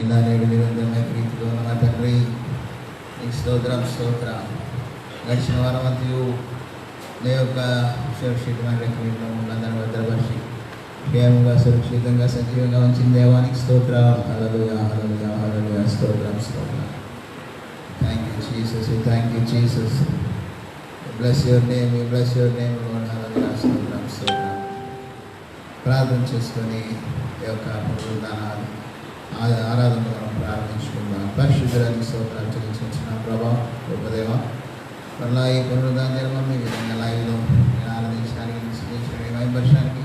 ఇలా నేడు నిరంతరమైన ప్రీతిలో ఉన్న మా తండ్రి నీకు స్తోత్రం. గడిచిన వారం అంతయు నీ యొక్క సురక్షితమైన రెక్కలో ఉన్నదాన్ని భద్రపరిచి క్షేమంగా సురక్షితంగా సజీవంగా ఉంచిన దేవానికి స్తోత్రం. హల్లెలూయా స్తోత్రం. Thank you Jesus. Bless your name Lord. Hallelujah స్తోత్రం. ప్రార్థన చేసుకొని ఈ యొక్క ఆరాధన మనం ప్రారంభించుకుందాం. పరిశుద్ధులని స్తోత్రాలు చెల్లించిన ప్రభా గొప్పదేవ మరలా ఈ పునరుద్ధానం ఈ విధంగా లైవ్లో ఆరాధించడానికి వర్షానికి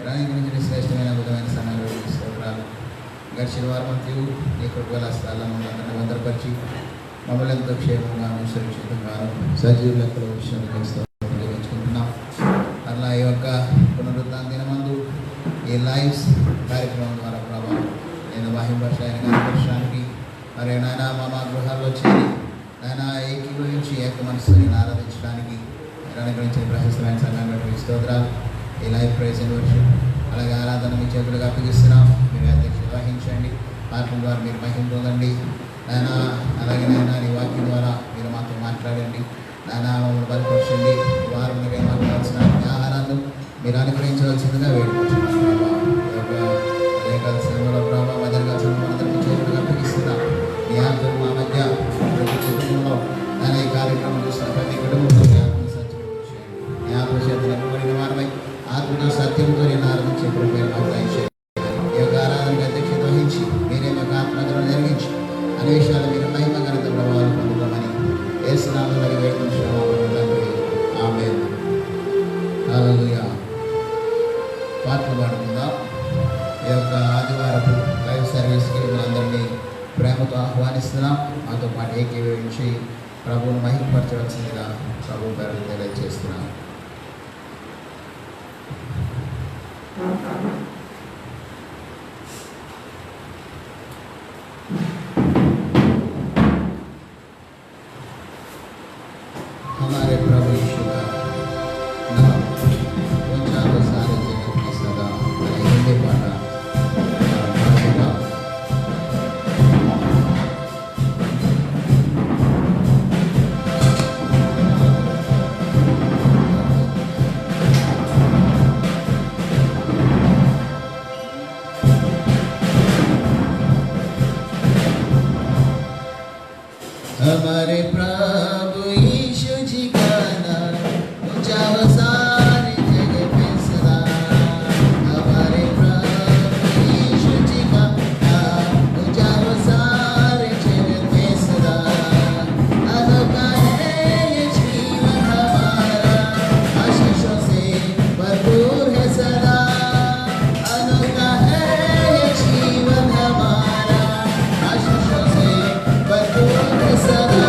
ఎలాంటి గురించి శ్రేష్టమైన విధమైన సమయంలో స్తోత్రాలు. గడిచిన వారం అంతయు నీ కృపగల స్థలాలను అందరినీ భద్రపరిచి మమ్మల్ని ఎంతో క్షేమంగా సురక్షితంగా సజీవ లెక్కలో విషయంచుకుంటున్నాం. అలా ఈ యొక్క పునరుద్ధాన దినమందు ఈ లైవ్స్ కార్యక్రమం ద్వారా ప్రభావం నేను వర్షానికి మరి నాయన మా గృహాల్లో చేరి నాయన ఏకీభవించి ఏక మనసుని ఆరాధించడానికి అనుగ్రహించిన ప్రశస్తమైన సంఘాన్ని స్తోత్రాలు. ఈ లైవ్ ప్రైజ్ అండ్ వర్షిప్ అలాగే ఆరాధన మీ చేతులుగా అప్పగిస్తున్నాం. మీరు అధ్యక్షత వహించండి. పాఠం ద్వారా మీరు మహిమ పొందండి నాయన. అలాగే నాయన నీ వాక్యం ద్వారా మీరు మాతో మాట్లాడండి నాయన. మమ్మల్ని బలపరచండి. వారం మాట్లాడాల్సిన ఆహారాన్ని మీరు అనుగ్రహించవలసిందిగా వేడుకుంటున్నాం. ఉదయకాల సమయంలో ప్రభావ మధ్యకాల సమయంలో అందరికీ చేతులుగా అప్పగిస్తున్నాం. మీ ఆత్మ మా మధ్య ప్రతి కుటుంబంలో ఆయన ఈ కార్యక్రమం చూసిన ప్రతి కుటుంబంలో మీ ఆత్మ సత్యం మీ ఆత్మ చేతులు నింపబడిన వారమై ఆత్మతో సత్యంతో నేను ఆరాధించే కృపను మాకు దయచేయండి. ఈ యొక్క ఆరాధనకు అధ్యక్షత వహించి మీరే మాకు ఆత్మను జరిగించి అనే విషయాలు మీరు మహిమ ఘనత ప్రభావాలు పొందుతామని యేసు నామములో వేడుకుంటున్నాము తండ్రి. ఆమేన్. హల్లెలూయా. పాటలు పాడుకుందాం. ఈ యొక్క ఆదివారపు లైవ్ సర్వీస్కి మనందరినీ ప్రేమతో ఆహ్వానిస్తున్నాం. మాతో పాటు ఏకీభవించి ప్రభువును మహిమపరచవలసిందిగా ప్రభు పేరు తెలియజేస్తున్నాం. हमारे प्रभु यीशु का नाम ऊंचा तो सारे जगत की सदा हिंदी पाटा हमारे प्रभु यीशु जी का नाम ऊंचा व सारी जगह पे सदा। हमारे प्रभु यीशु जी का नाम ऊंचा व सारी जगह पे सदा। अनोखा है ये जीवन हमारा आशीषों से भरपूर है सदा। अनोखा है ये जीवन हमारा आशीषों से भरपूर है सदा।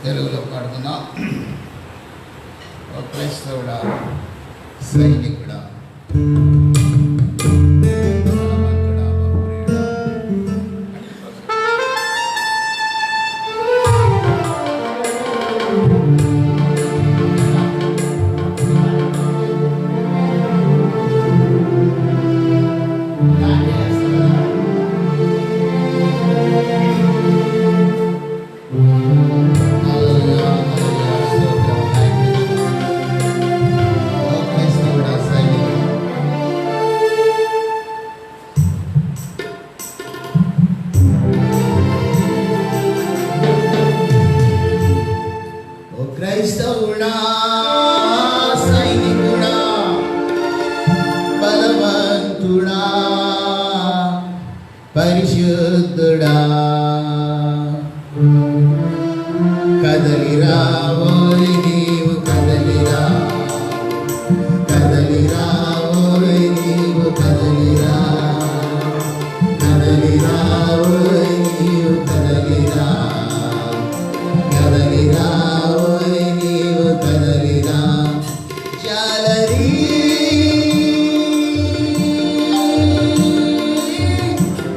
తెలుగులో పాడుకుందాం. ఓ క్రైస్తవుడా సైనికుడా క్రైస్తవుడా సైనికుడా బలవంతుడా పరిశుద్ధుడా కదలిరా ఓయ్ నీవు కదలిరా కదలిరా ఓయ్ నీవు కదలిరా కదలిరా ఓయ్ నీవు కదలిరా కదలిరా ఓయ్ నీవు కదలిరా చాలరీ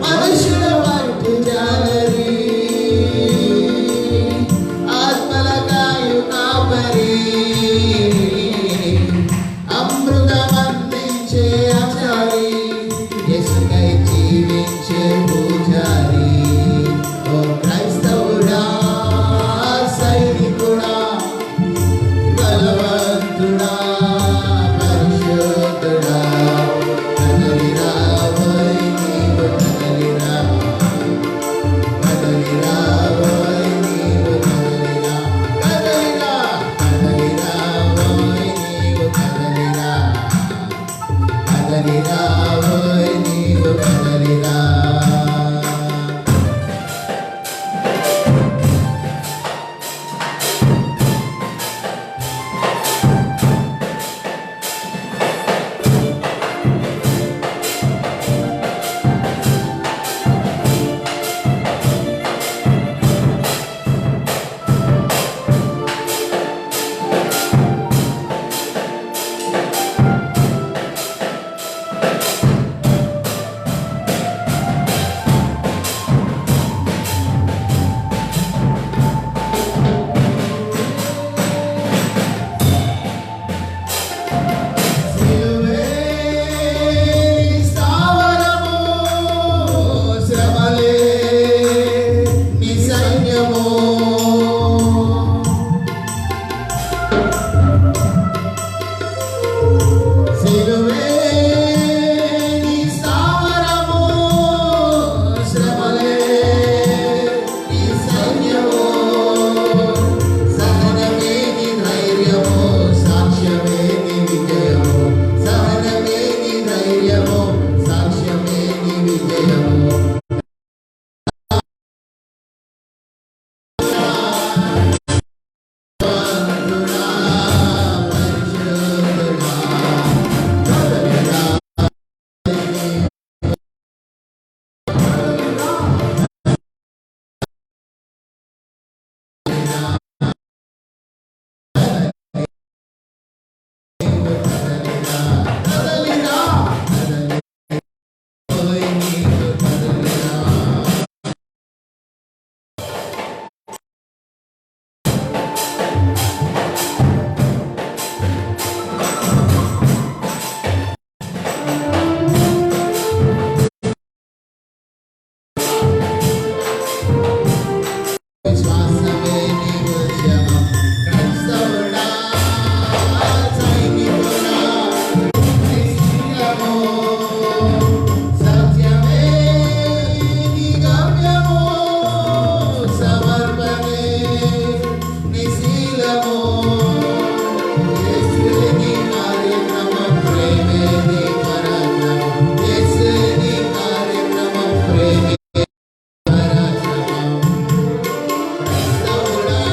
మనుషుల పట్టు చాలరీ ఆత్మల కాయు కాపరి అమృతమందించే ఆచారి యేసుకై జీవించే పూజారి ఓ క్రైస్తవుడా సైనికుడా బలవంతుడా పరిశుద్ధుడా కదలిరా ఓయ్ నీవు కదలిరా కదలిరా ఓయ్ నీవు కదలిరా కదలిరా కదలిరా ఓయ్ నీవు కదలిరా కదలిరా ఓయ్ నీవు కదలిరా క్రైస్తవుడా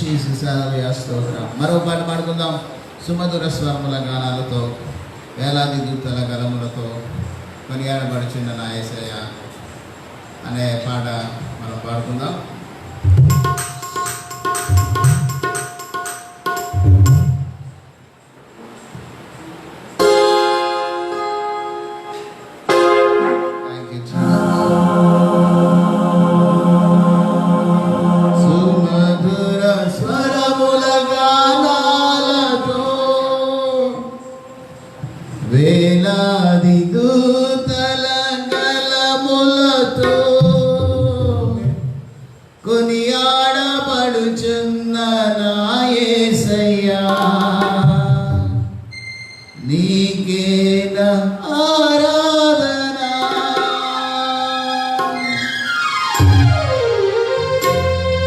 జీసస్ హల్లెలూయా స్తోత్రం. మరో పాట పాడుకుందాం. సుమధుర స్వరముల గానాలతో వేలాది దూతల గలములతో కొనియాడబడుచున్న నా యేసయ్య అనే పాట మనం పాడుకుందాం. వేలాది దూతల గలములతో కొనియాడబడుచున్న నా యేసయ్యా నీకే నా ఆరాధన.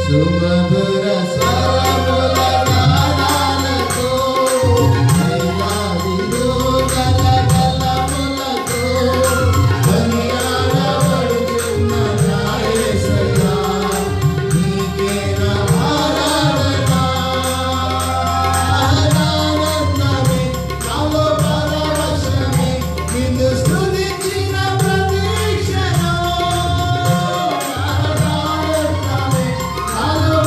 సుమధుర స్వరముల గానాలతో వేలాది దూతల గలములతో కొనియాడబడుచున్న నా యేసయ్యా నీకే నా ఆరాధన. ఆనందమే నాలో పరవశమే నిన్ను స్తుతించిన ప్రతి క్షణం. ఆనందమే నాలో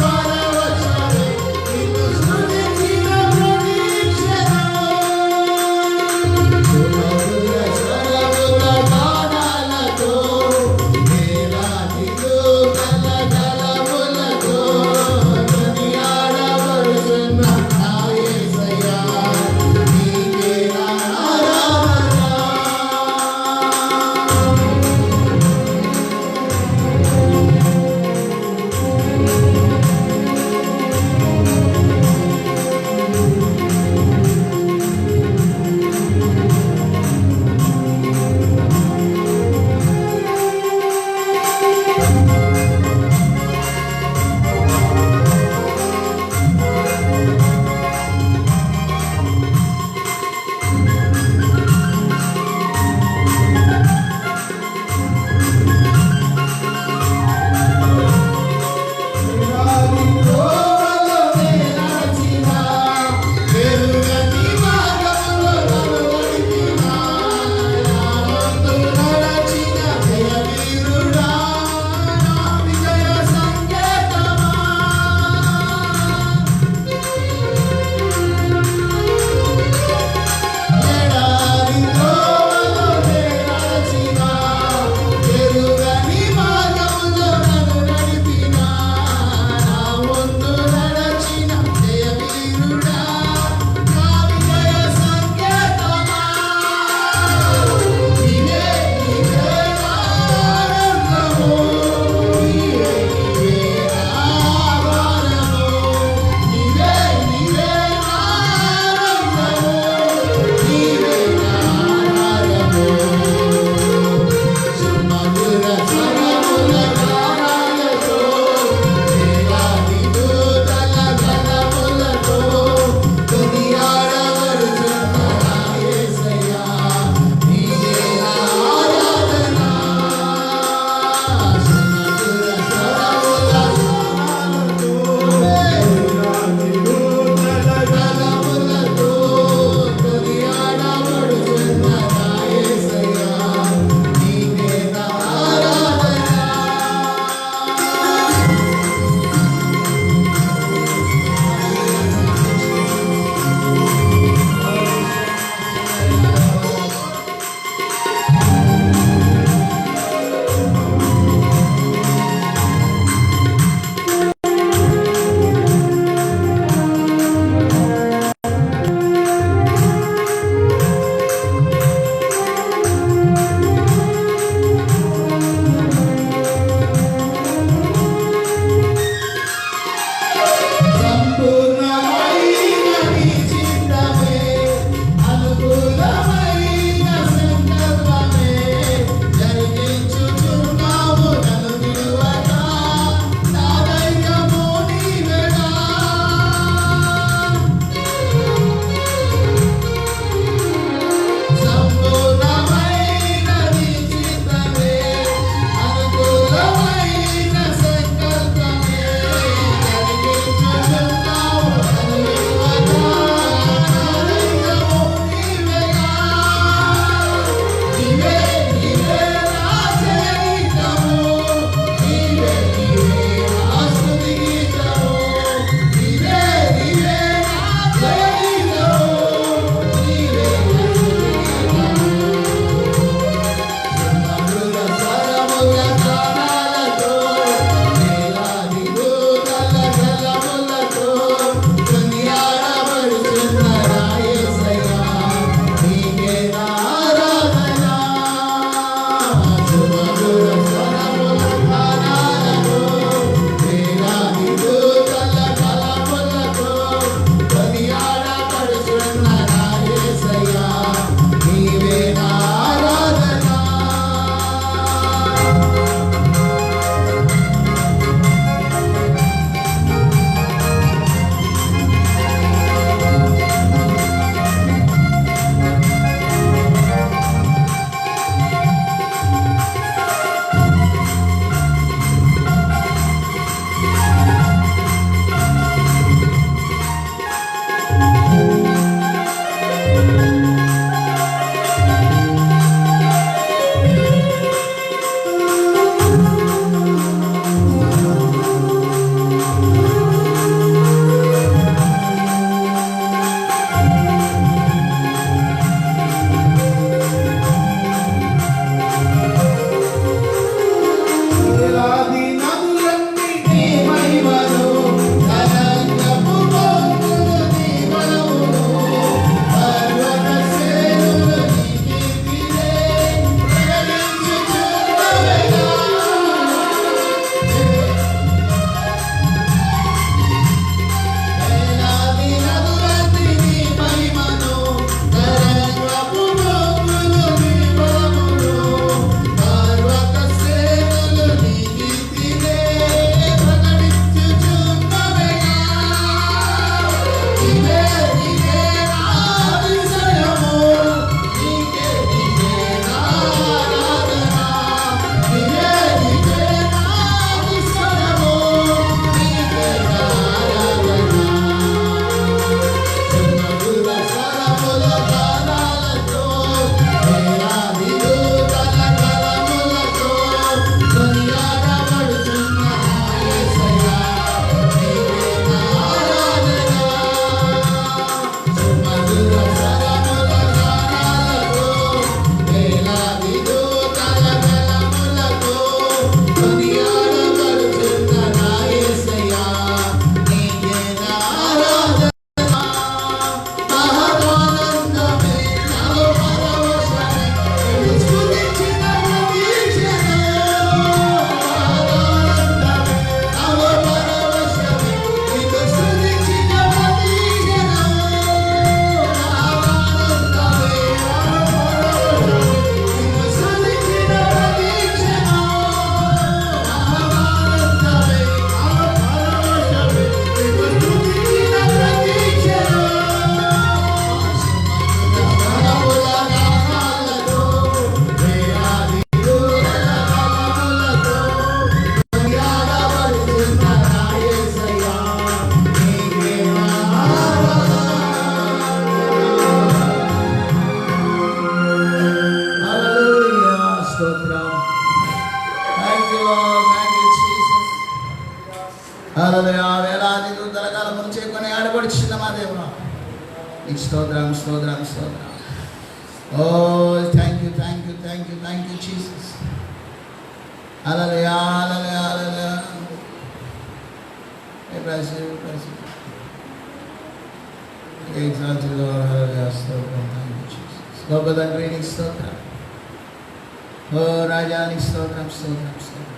you, Lord. Thank you, Jesus. హల్లెలూయా. వేలాది దూతల కాలమును చేకొని ఆడబడుచున్న మా దేవా, నీకు స్తోత్రం, స్తోత్రం, స్తోత్రం. Oh thank you, thank you, thank you, thank you Jesus. Hallelujah, hallelujah, hallelujah. Praise you, praise you. Exalt you, Lord. Hallelujah. Stotram. Thank you, Jesus. Gopal తండ్రి నీకు స్తోత్రం. ఓ రాజా నీకు స్తోత్రం, స్తోత్రం, స్తోత్రం.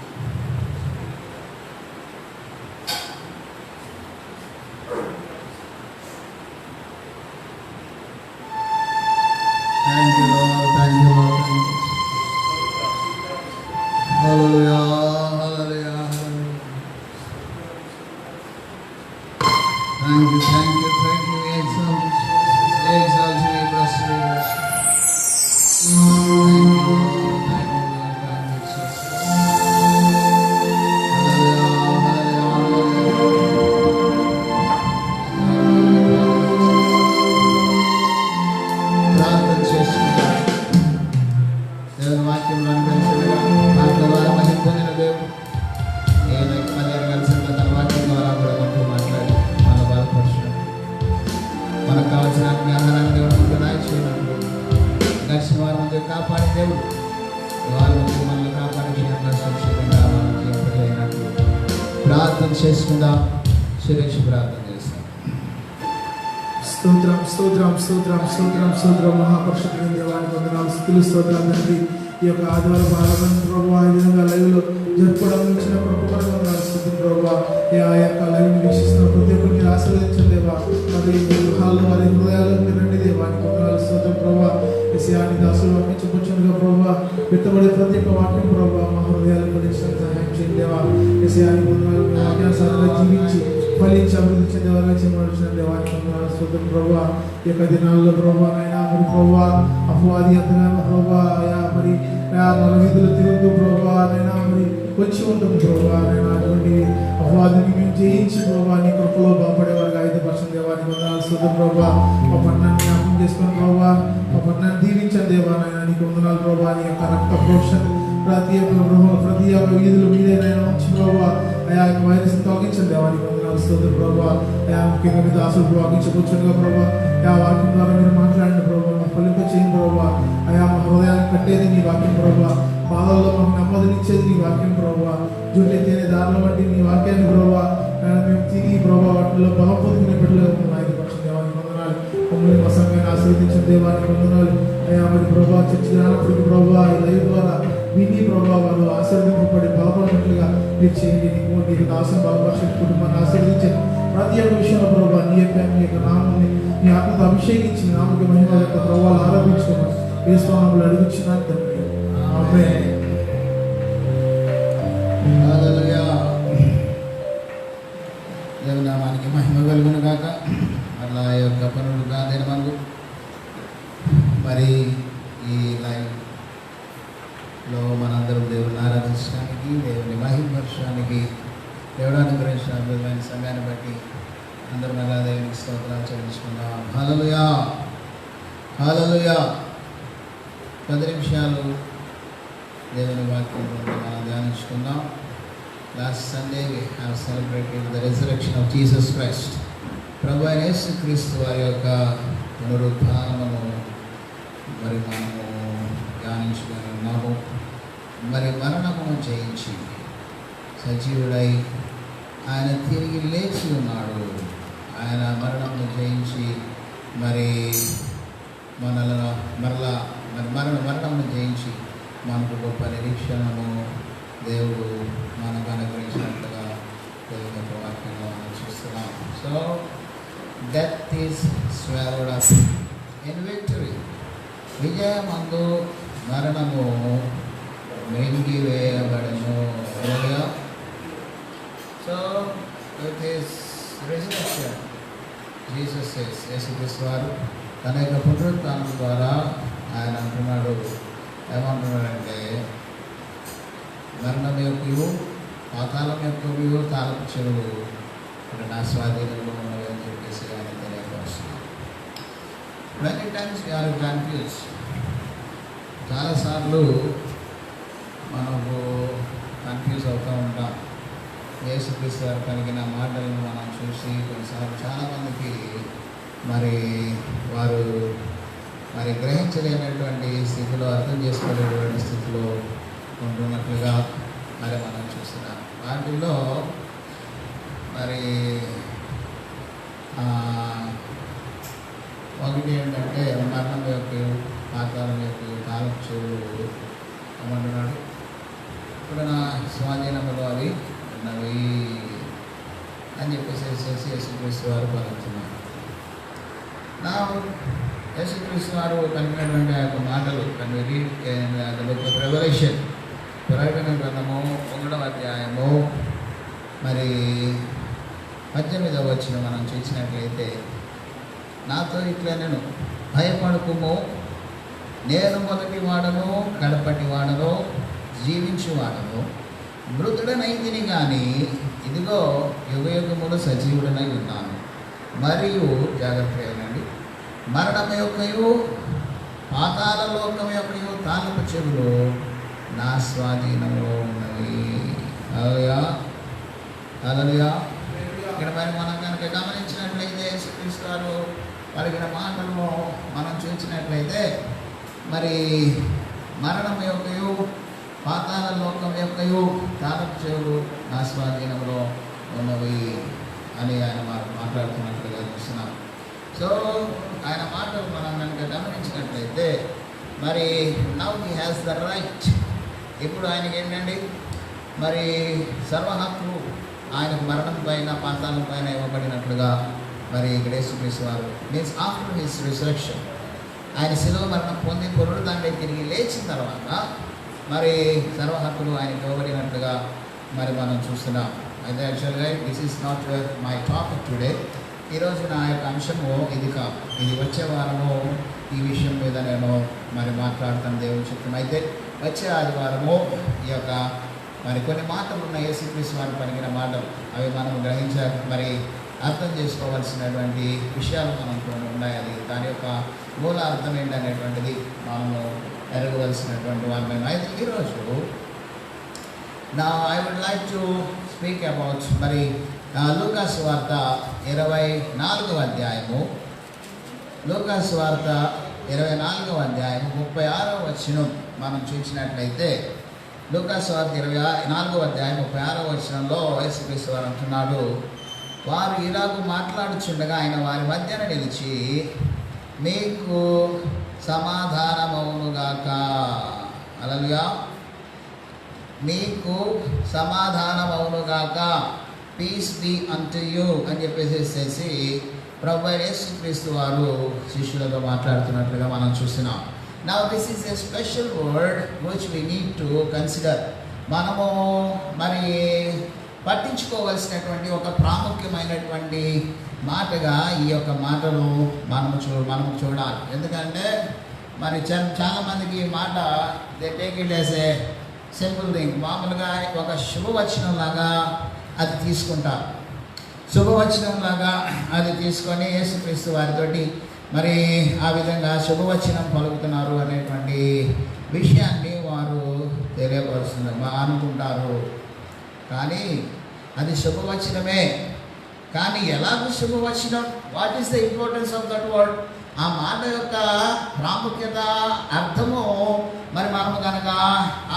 Thank you, Lord. Thank you, Lord. Thank you. Hallelujah. Hallelujah. Hallelujah. Thank you, thank you, thank you. We exalt you, Jesus. We exalt you, we bless you, we bless you. Thank you, Lord. Thank you, Lord. Thank you, Jesus. Hallelujah. Hallelujah. ప్రార్థన చేసుకుంటాం. దేవుని వాక్యంలో అనిపించగా వాక్యం ద్వారా మహిమ పొందిన దేవుడు ఏదైతే మధ్యాహ్నం కలిసిన తన వాక్యం ద్వారా కూడా మనతో మాట్లాడి మన బాధపరచడం, మనకు కావాల్సిన ఆహారాన్ని దేవుడు మనకు దాయిచేయడం, దక్షిణ వారి మధ్య కాపాడే దేవుడు వారి మధ్య మనల్ని కాపాడే సురక్షితంగా మనం జీవించలేనట్లు ప్రార్థన చేసుకుందాం. సురేష్ ప్రార్థన చేస్తాం. స్తోత్రం, స్తోత్రం, స్తోత్రం, స్తోత్రం, స్తోత్రం. మహాపరిషుద్ధుడైన దేవానికి వందనాలు, స్తుతులు, స్తోత్రం తండ్రి. ఈ యొక్క ఆదివారం ఆరాధన ప్రభువా ఈ విధంగా లైవ్లో జరుపుకోవడం ఇచ్చిన ప్రభుత్వం స్తుతులు ప్రభువా. ఆ యొక్క లైవ్ వీక్షిస్తున్న ప్రతి ఒక్కరు మీరు ఆశీర్వదించండి దేవా. మరి మీ గృహాల్లో వారి హృదయాల్లో మీరు రండి దేవానికి వందనాలు, స్తోత్రం ప్రభువా. ఎస్యాని దాసులు వాక్యించబోచుండగా ప్రభువా విత్తబడే ప్రతి ఒక్క వాక్యం ప్రభువా మా హృదయాలను పడించడం సహాయం చేయండి దేవా. ఎస్యాని వందనాలు, మీ వాక్యానుసారంగా జీవించి ఫలించి అభివృద్ధి చెందేవారుగా చేయవలసిన దేవానికి వందనాలు, స్తోత్రం ప్రభువా. ఈ యొక్క దినాల్లో ప్రభువా నైనా మరి ప్రభువా అపవాది ఎంతగానో ప్రభువా అయా మరి నలువీధులు తిరుగుతూ ప్రభువా నైనా మరి వచ్చి ఉంటుంది ప్రభువా నైనా అటువంటి అపవాదిని మేము జయించి ప్రభువా నీ కృపలో బాగుపడేవారుగా 5% దేవానికి వందనాలు, స్తోత్రం ప్రభువా. మా పట్టణాన్ని జ్ఞాపకం చేసుకుని ప్రభువా మా పట్టణాన్ని దీవించండి దేవా నైనా నీకు వందనాలు ప్రభువా. నీ యొక్క రక్త ప్రోక్షణ ప్రతి ఒక్క గృహం ప్రతి ఒక్క వీధులు మీదేనైనా వచ్చి ప్రభువా అయా యొక్క వైరస్ తొలగించండి దేవానికి వందనాలు, స్తోత్రం ప్రభువా. అయా ముఖ్యంగా మీ దాసులు వాగించబోచుండగా ప్రభువా ఆ వాక్యం ద్వారా మీరు మాట్లాడండి ప్రభువా. మా ఫలింప చేయండి ప్రభువా. అయా మా హృదయాన్ని కట్టేది నీ వాక్యం ప్రభువా. బాధల్లో మాకు నెమ్మదినిచ్చేది నీ వాక్యం ప్రభువా. జుట్టు తేనే దారుల బట్టి నీ వాక్యాన్ని ప్రభువా మేము తిని ప్రభువా వాటిలో బలం పొందుకునే బిడ్డలు 5% దేవానికి వందనాలు. మమ్మల్ని మా సంఘాన్ని ఆశీర్వదించిన దేవానికి వందనాలు. అయా మరి ప్రభువా చర్చి రానప్పటికీ ప్రభువా ఈ లైవ్ ద్వారా విని ప్రభువా వారు ఆశీర్వదింపబడి బలపడినట్లుగా మీరు చేయండి. నీకు దాసుని బలపరిచిన కుటుంబాన్ని ఆశీర్వదించండి. ప్రతి ఒక్క విషయంలో ప్రభువా నీ యొక్క నామాన్ని నీ ఆత్మతో అభిషేకించి నామకి మహిమ యొక్క ప్రభువాలు ఆరాధించుకోమని యేసునామములో అడుగుచున్నాను తండ్రి. ఆమేన్. హల్లెలూయా. దేవుని నామానికి మహిమ కలుగును గాక. అలా ఈ యొక్క పనులుగా దినమందు మరి ఈ లైవ్లో మనందరం దేవుని ఆరాధించడానికి దేవుని మహిమపరచడానికి దేవుడు అనుగ్రహించిన అద్భుతమైన సమయాన్ని బట్టి అందరం అలా దేవునికి స్తోత్రాలు చెల్లించుకుందాం. హల్లెలూయా, హల్లెలూయా. 10 నిమిషాలు దేవుని వాక్యం మనం ధ్యానించుకుందాం. Last Sunday we have celebrated the resurrection of Jesus Christ. ప్రభు అయిన యేసుక్రీస్తు వారి యొక్క పునరుత్థానమును మరి మనము ధ్యానించుకొని ఉన్నాము. మరి మరణమును జయించి సజీవుడై ఆయన తిరిగి లేచి ఉన్నాడు. ఆయన మరణమును జయించి మరి మరణమును జయించి మనకు గొప్ప నిరీక్షణము దేవుడు మనకు అనుగ్రహించినట్లుగా దేవుని యొక్క వాక్యంలో మనం చూస్తున్నాం. So death is swallowed up in victory. విజయమందు మరణము మింగివేయబడెను. So with his resurrection Jesus యేసుక్రీస్తు వారు తన యొక్క పునరుత్థానం ద్వారా ఆయన అంటున్నాడు, ఏమంటున్నాడంటే మరణం యొక్కయు పాతాళం యొక్కయు తాళపు చెవులు ఇప్పుడు నా స్వాధీనంలో ఉన్నవి అని చెప్పేసి ఆయన తెలియపరుస్తున్నాడు. Many times we are confuse. చాలాసార్లు మనకు కన్ఫ్యూజ్ కన్ఫ్యూజ్ అవుతూ ఉంటాం. యేసుక్రీస్తు వారు పలికిన మాటలను మనం చూసి కొన్నిసార్లు చాలామందికి మరి వారు గ్రహించలేనటువంటి స్థితిలో, అర్థం చేసుకోలేనటువంటి స్థితిలో ఉంటున్నట్లుగా మరి మనం చూస్తున్నాం. వాటిల్లో మరి ఒకటి ఏంటంటే మరణం యొక్క, పాతాళం యొక్క, కాలపు చెవులు ఏమంటున్నాడు, ఇప్పుడు నా స్వాధీనంలో అవి ఉన్నవి అని చెప్పేసి యేసుక్రీస్తు వారు పలుకుతున్నారు. నా యేసుక్రీస్తు వారు పలికినటువంటి ఆ యొక్క మాటలు రెవల్యూషన్, ప్రకటన గ్రంథము 1వ అధ్యాయము మరి 18వ వచనం మనం చూసినట్లయితే, నాతో ఇట్లా నేను భయపడకుము, నేను మొదటి వాడను కడపటి వాడను జీవించువాడను, మృతుడనైతిని కానీ ఇదిగో యుగయుగములు సజీవుడనై ఉన్నాను, మరియు జాగ్రత్తగా వినండి, మరణం యొక్కయు పాతాళ లోకం యొక్కయు తాళపు చెవులు నా స్వాధీనంలో ఉన్నవి. హల్లెలూయా, హల్లెలూయా. ఇక్కడ మరి మనం కనుక గమనించినట్లయితే యేసుక్రీస్తు గారు పలికిన మాటలను మనం చూసినట్లయితే మరి మరణం యొక్కయు పాతాళ లోకం యొక్కయు తాళపు చెవులు నా స్వాధీనంలో ఉన్నవి అని ఆయన మాట్లాడుతున్నట్లుగా చూస్తున్నాం. సో ఆయన మాటలు మనం కనుక గమనించినట్లయితే మరి now he has the right, ఇప్పుడు ఆయనకి ఏంటండి మరి సర్వహక్కు ఆయనకు మరణం పైన పాతాళం పైన ఇవ్వబడినట్లుగా మరి ఇక్కడ యేసుక్రీస్తు వారు మీన్స్ ఆఫ్టర్ హిస్ రిసరెక్షన్, ఆయన శిలువ మరణం పొంది పునరుద్ధానం తిరిగి లేచిన తర్వాత మరి సర్వహక్కులు ఆయనకు ఇవ్వబడినట్లుగా మరి మనం చూస్తున్నాం. అయితే యాక్చువల్గా this is not my topic today. ఈరోజు నా యొక్క అంశము ఇది కాదు, ఇది వచ్చే వారము ఈ విషయం మీద నేను మరి మాట్లాడతాను దేవుని చిత్తం. అయితే వచ్చే ఆదివారము ఈ యొక్క మరి కొన్ని మాటలు ఉన్న యేసుక్రీస్తు వారు పలికిన మాటలు, అవి మనం మరి అర్థం చేసుకోవాల్సినటువంటి విషయాలు మనకు ఉన్నాయి. అది దాని యొక్క మూల అర్థం ఏంటనేటువంటిది మనము ఎరగవలసినటువంటి వారు. అయితే ఈరోజు I would like to speak about మరి లూకాసు వార్త 24వ అధ్యాయము, లూకాసు వార్త 24వ అధ్యాయము 36వ వచనం మనం చూసినట్లయితే, లూకాసు వార్త 24వ అధ్యాయం 36వ వచనంలో యేసుక్రీస్తు వారు అంటున్నాడు, వారు ఇలాగూ మాట్లాడుచుండగా ఆయన వారి మధ్యన నిలిచి, మీకు సమాధానమవునుగాక. హల్లెలూయా. మీకు సమాధానమవునుగాక, పీస్ బీ అంటు యూ అని చెప్పేసి ప్రభువైన యేసుక్రీస్తు వారు శిష్యులతో మాట్లాడుతున్నట్లుగా మనం చూస్తున్నాం. Now this is a special word which we need to consider. మనము మరి పట్టించుకోవాల్సినటువంటి ఒక ప్రాముఖ్యమైనటువంటి మాటగా ఈ యొక్క మాటను మనము చూడాలి. ఎందుకంటే మరి చాలామందికి ఈ మాట they take it as a simple thing. మామూలుగా ఒక శుభవచనంలాగా అది తీసుకుంటారు. శుభవచనంలాగా అది తీసుకొని యేసుక్రీస్తు వారితోటి మరి ఆ విధంగా శుభవచనం పలుకుతున్నారు అనేటువంటి విషయాన్ని వారు తెలియపరుస్తున్నారు, అనుకుంటారు. కానీ అది శుభవచనమే. కానీ ఎలాగో శుభవచనం, what is the importance of that word? ఆ మాట యొక్క ప్రాముఖ్యత, అర్థము మరి మనము కనుక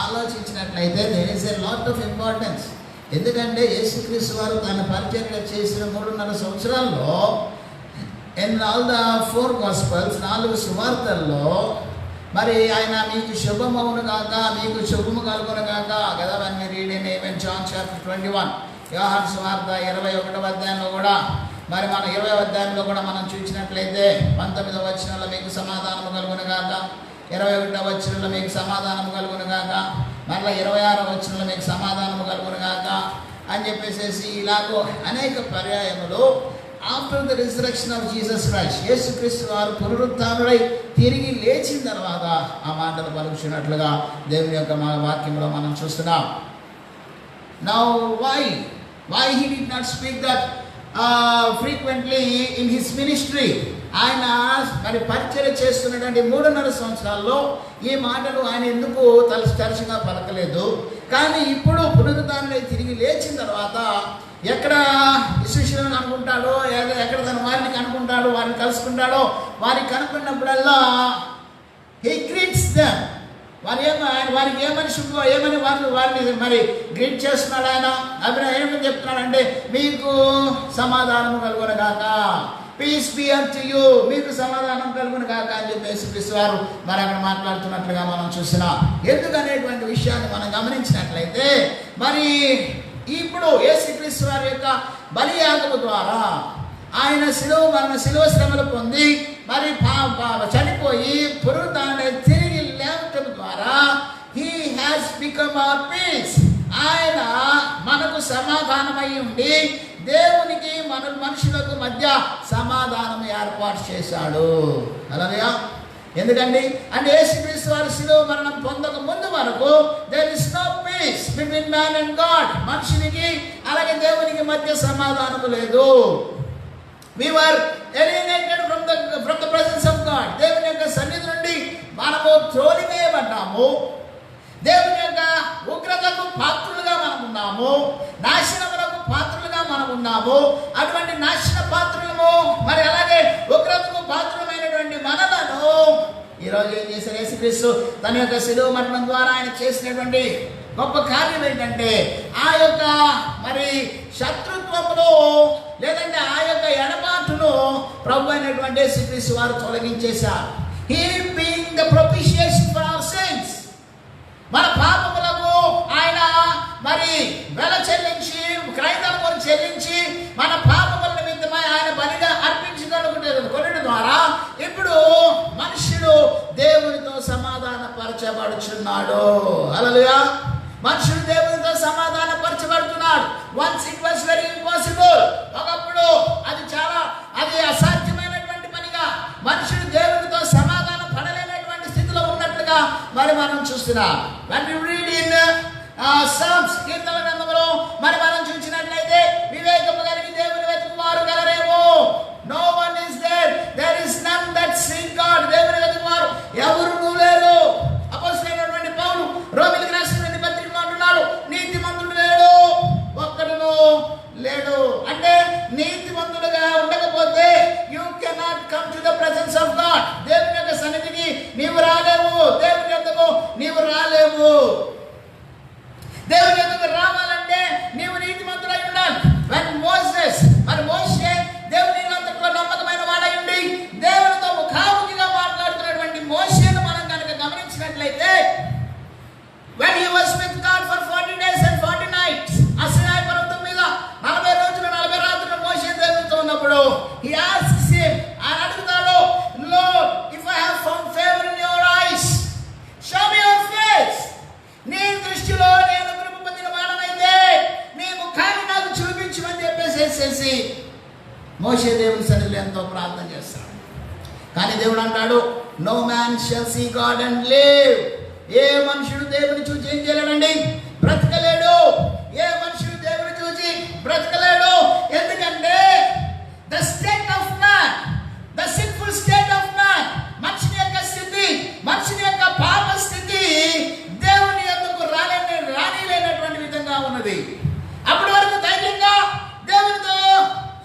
ఆలోచించినట్లయితే there is a lot of importance. ఎందుకంటే యేసుక్రీస్తు వారు తన పరిచర్య చేసిన 3.5 సంవత్సరాల్లో ఇన్ ఆల్ ద 4 గాస్పల్స్ 4 సువార్తల్లో మరి ఆయన మీకు శుభమవును కాక, మీకు శుభము కలుగును కాక కదా. when we read in even John chapter 21, యోహాను సువార్త 21వ అధ్యాయంలో కూడా మరి మన 20వ అధ్యాయంలో కూడా మనం చూసినట్లయితే 19వ వచనంలో మీకు సమాధానము కలుగును కాక, 21వ వచనంలో మీకు సమాధానము కలుగును కాక, మరలా 26వ వచనంలో మీకు సమాధానము కలుగును కాక అని చెప్పేసి ఇలాగో అనేక పర్యాయములు after the resurrection of Jesus Christ, యేసుక్రీస్తు వారు పునరుత్థానుడై తిరిగి లేచిన తర్వాత ఆ మాటలు పలుకుతున్నట్లుగా దేవుని యొక్క వాక్యంలో మనం చూస్తున్నాం. Now why he did not speak that frequently in his ministry? ఆయన మరి పరిచర్య చేస్తున్నటువంటి 3.5 సంవత్సరాల్లో ఈ మాటలు ఆయన ఎందుకు తరచుగా పలకలేదు? కానీ ఇప్పుడు పునరుద్ధారణై తిరిగి లేచిన తర్వాత ఎక్కడ శిష్యులను అనుకుంటాడో, ఎక్కడ తన వారిని కనుక్కుంటాడో, వారిని కలుసుకుంటాడో, వారిని కనుక్కున్నప్పుడల్లా హీ గ్రీట్స్ దెమ్. వారికి ఏమని ఏమని వారిని మరి గ్రీట్ చేస్తున్నాడు ఆయన. అభిప్రాయం ఏమని చెప్తున్నాడంటే, మీకు సమాధానం కలుగునగాక, పీస్ బి అంటు యు, మీకు సమాధానం కలుగునగాక అని చెప్పేసి క్రీస్తు వారు మరి అక్కడ మాట్లాడుతున్నట్లుగా మనం చూసినాం. ఎందుకనేటువంటి విషయాన్ని మనం గమనించినట్లయితే, మరి ఇప్పుడు యేసుక్రీస్తు వారి యొక్క బలియాగము ద్వారా ఆయన శిలువ శ్రమలు పొంది మరి చనిపోయి పునరుద్ధారణై తిరిగి లేవటం ద్వారా he has become hour piece. ఆయన మనకు సమాధానమై ఉండి దేవునికి మనుషులకు మధ్య సమాధానం ఏర్పాటు చేశాడు. అలాగే ఎందుకండి అంటే యేసుక్రీస్తు వారి శిలువ మరణం పొందక ముందు వరకు there is no peace between man and God. మనుషునికి అలాగే దేవునికి మధ్య సమాధానము లేదు. We were alienated from the presence of God. దేవుని యొక్క సన్నిధి నుండి మనము త్రోలివేయబడ్డాము. దేవుని యొక్క ఉగ్రతకు పాత్రులుగా మనం ఉన్నాము, నాశనములకు పాత్రులుగా మనం ఉన్నాము. అటువంటి నాశన పాత్రులము మరి అలాగే ఉగ్రతకు పాత్రమైనటువంటి మనలను ఈరోజు ఏం చేశారు యేసుక్రీస్తు తన యొక్క శిలువ మరణం ద్వారా ఆయన చేసినటువంటి గొప్ప కార్యం ఏంటంటే, ఆ యొక్క మరి శత్రుత్వమును లేదంటే ఆ యొక్క ఎడబాటును ప్రభు అయినటువంటి యేసుక్రీస్తు వారు తొలగించేశారు. He being the propitiation for our sins, మన పాపములకు ఆయన మరి వెల చెల్లించి క్రైదమును చెల్లించి మన పాపముల నిమిత్తమై ఆయన బలిగా అర్పించగలుగుతాడు ద్వారా ఇప్పుడు మనుషుడు దేవునితో సమాధాన పరచబడుచున్నాడు. హల్లెలూయా. మనుషుడు దేవునితో సమాధాన పరచబడుతున్నాడు. Once it was very impossible. ఒకప్పుడు అది అసాధ్యమైనటువంటి పనిగా మనుషుడు దేవునితో సమాధానం పడలేనటువంటి స్థితిలో ఉన్నట్లుగా మరి మనం చూస్తున్నాం. when we read in Psalms, కీర్తనల గ్రంథంలో మరి మనం చూసినట్లయితే, వివేకము కలిగి దేవుని వెతుకువారు గలరేమో, no one is there is none that seek God. దేవుని వెతుకువారు ఎవరు లేరు. అపోస్తలుడైనటువంటి పౌలు రోమీయులకు రాసినటువంటి పత్రికలో అంటున్నాడు, నీతిమంతుడు లేడు, ఒక్కడును లేడు. అంటే నీతిమంతుడుగా ఉండకపోతే you cannot come to the presence of God. దేవుని యొక్క సన్నిధికి నీవు రాలేవు, దేవుని యొద్దకు నీవు రాలేవు. దేవుని యొద్దకు రావాలంటే నీవు నీతిమంతుడై ఉండాలి. మరి మోషే దేవుని అంతట్లో నమ్మకమైన వాడై ఉండి దేవునితో ముఖాముఖిగా మాట్లాడుతున్నటువంటి మోషేను మనం కనుక గమనించినట్లయితే, when he was with God for 40 days and 40 nights, అసీనాయి పర్వతం మీద 40 రోజులు 40 రాత్రులు మోషే దేవునితో ఉన్నప్పుడు he asks him, ఆయన అడుగుతాడు, Lord, if I have found favor in your eyes, show me your face. నీ దృష్టిలో నేను కృప పొందిన వాడనైతే నీ ముఖాన్ని నాకు చూపించమని చెప్పేసి మోషే దేవుని సన్నిధిలో ఎంతో ప్రార్థన చేస్తాడు. కానీ దేవుడు అంటాడు, no man shall see God and live. ఏ మనుషుడు దేవుని చూసి ఏం చేయలేడండి? బ్రతకలేడు. ఏ మనుషుడు దేవుని చూసి బ్రతకలేడు. ఎందుకంటే the state of man, the sinful state of man, మనిషి యొక్క స్థితి, మనిషి యొక్క పాప స్థితి దేవుని యొద్దకు రానిలేనటువంటి విధంగా ఉన్నది. అప్పటి వరకు ధైర్యంగా దేవునితో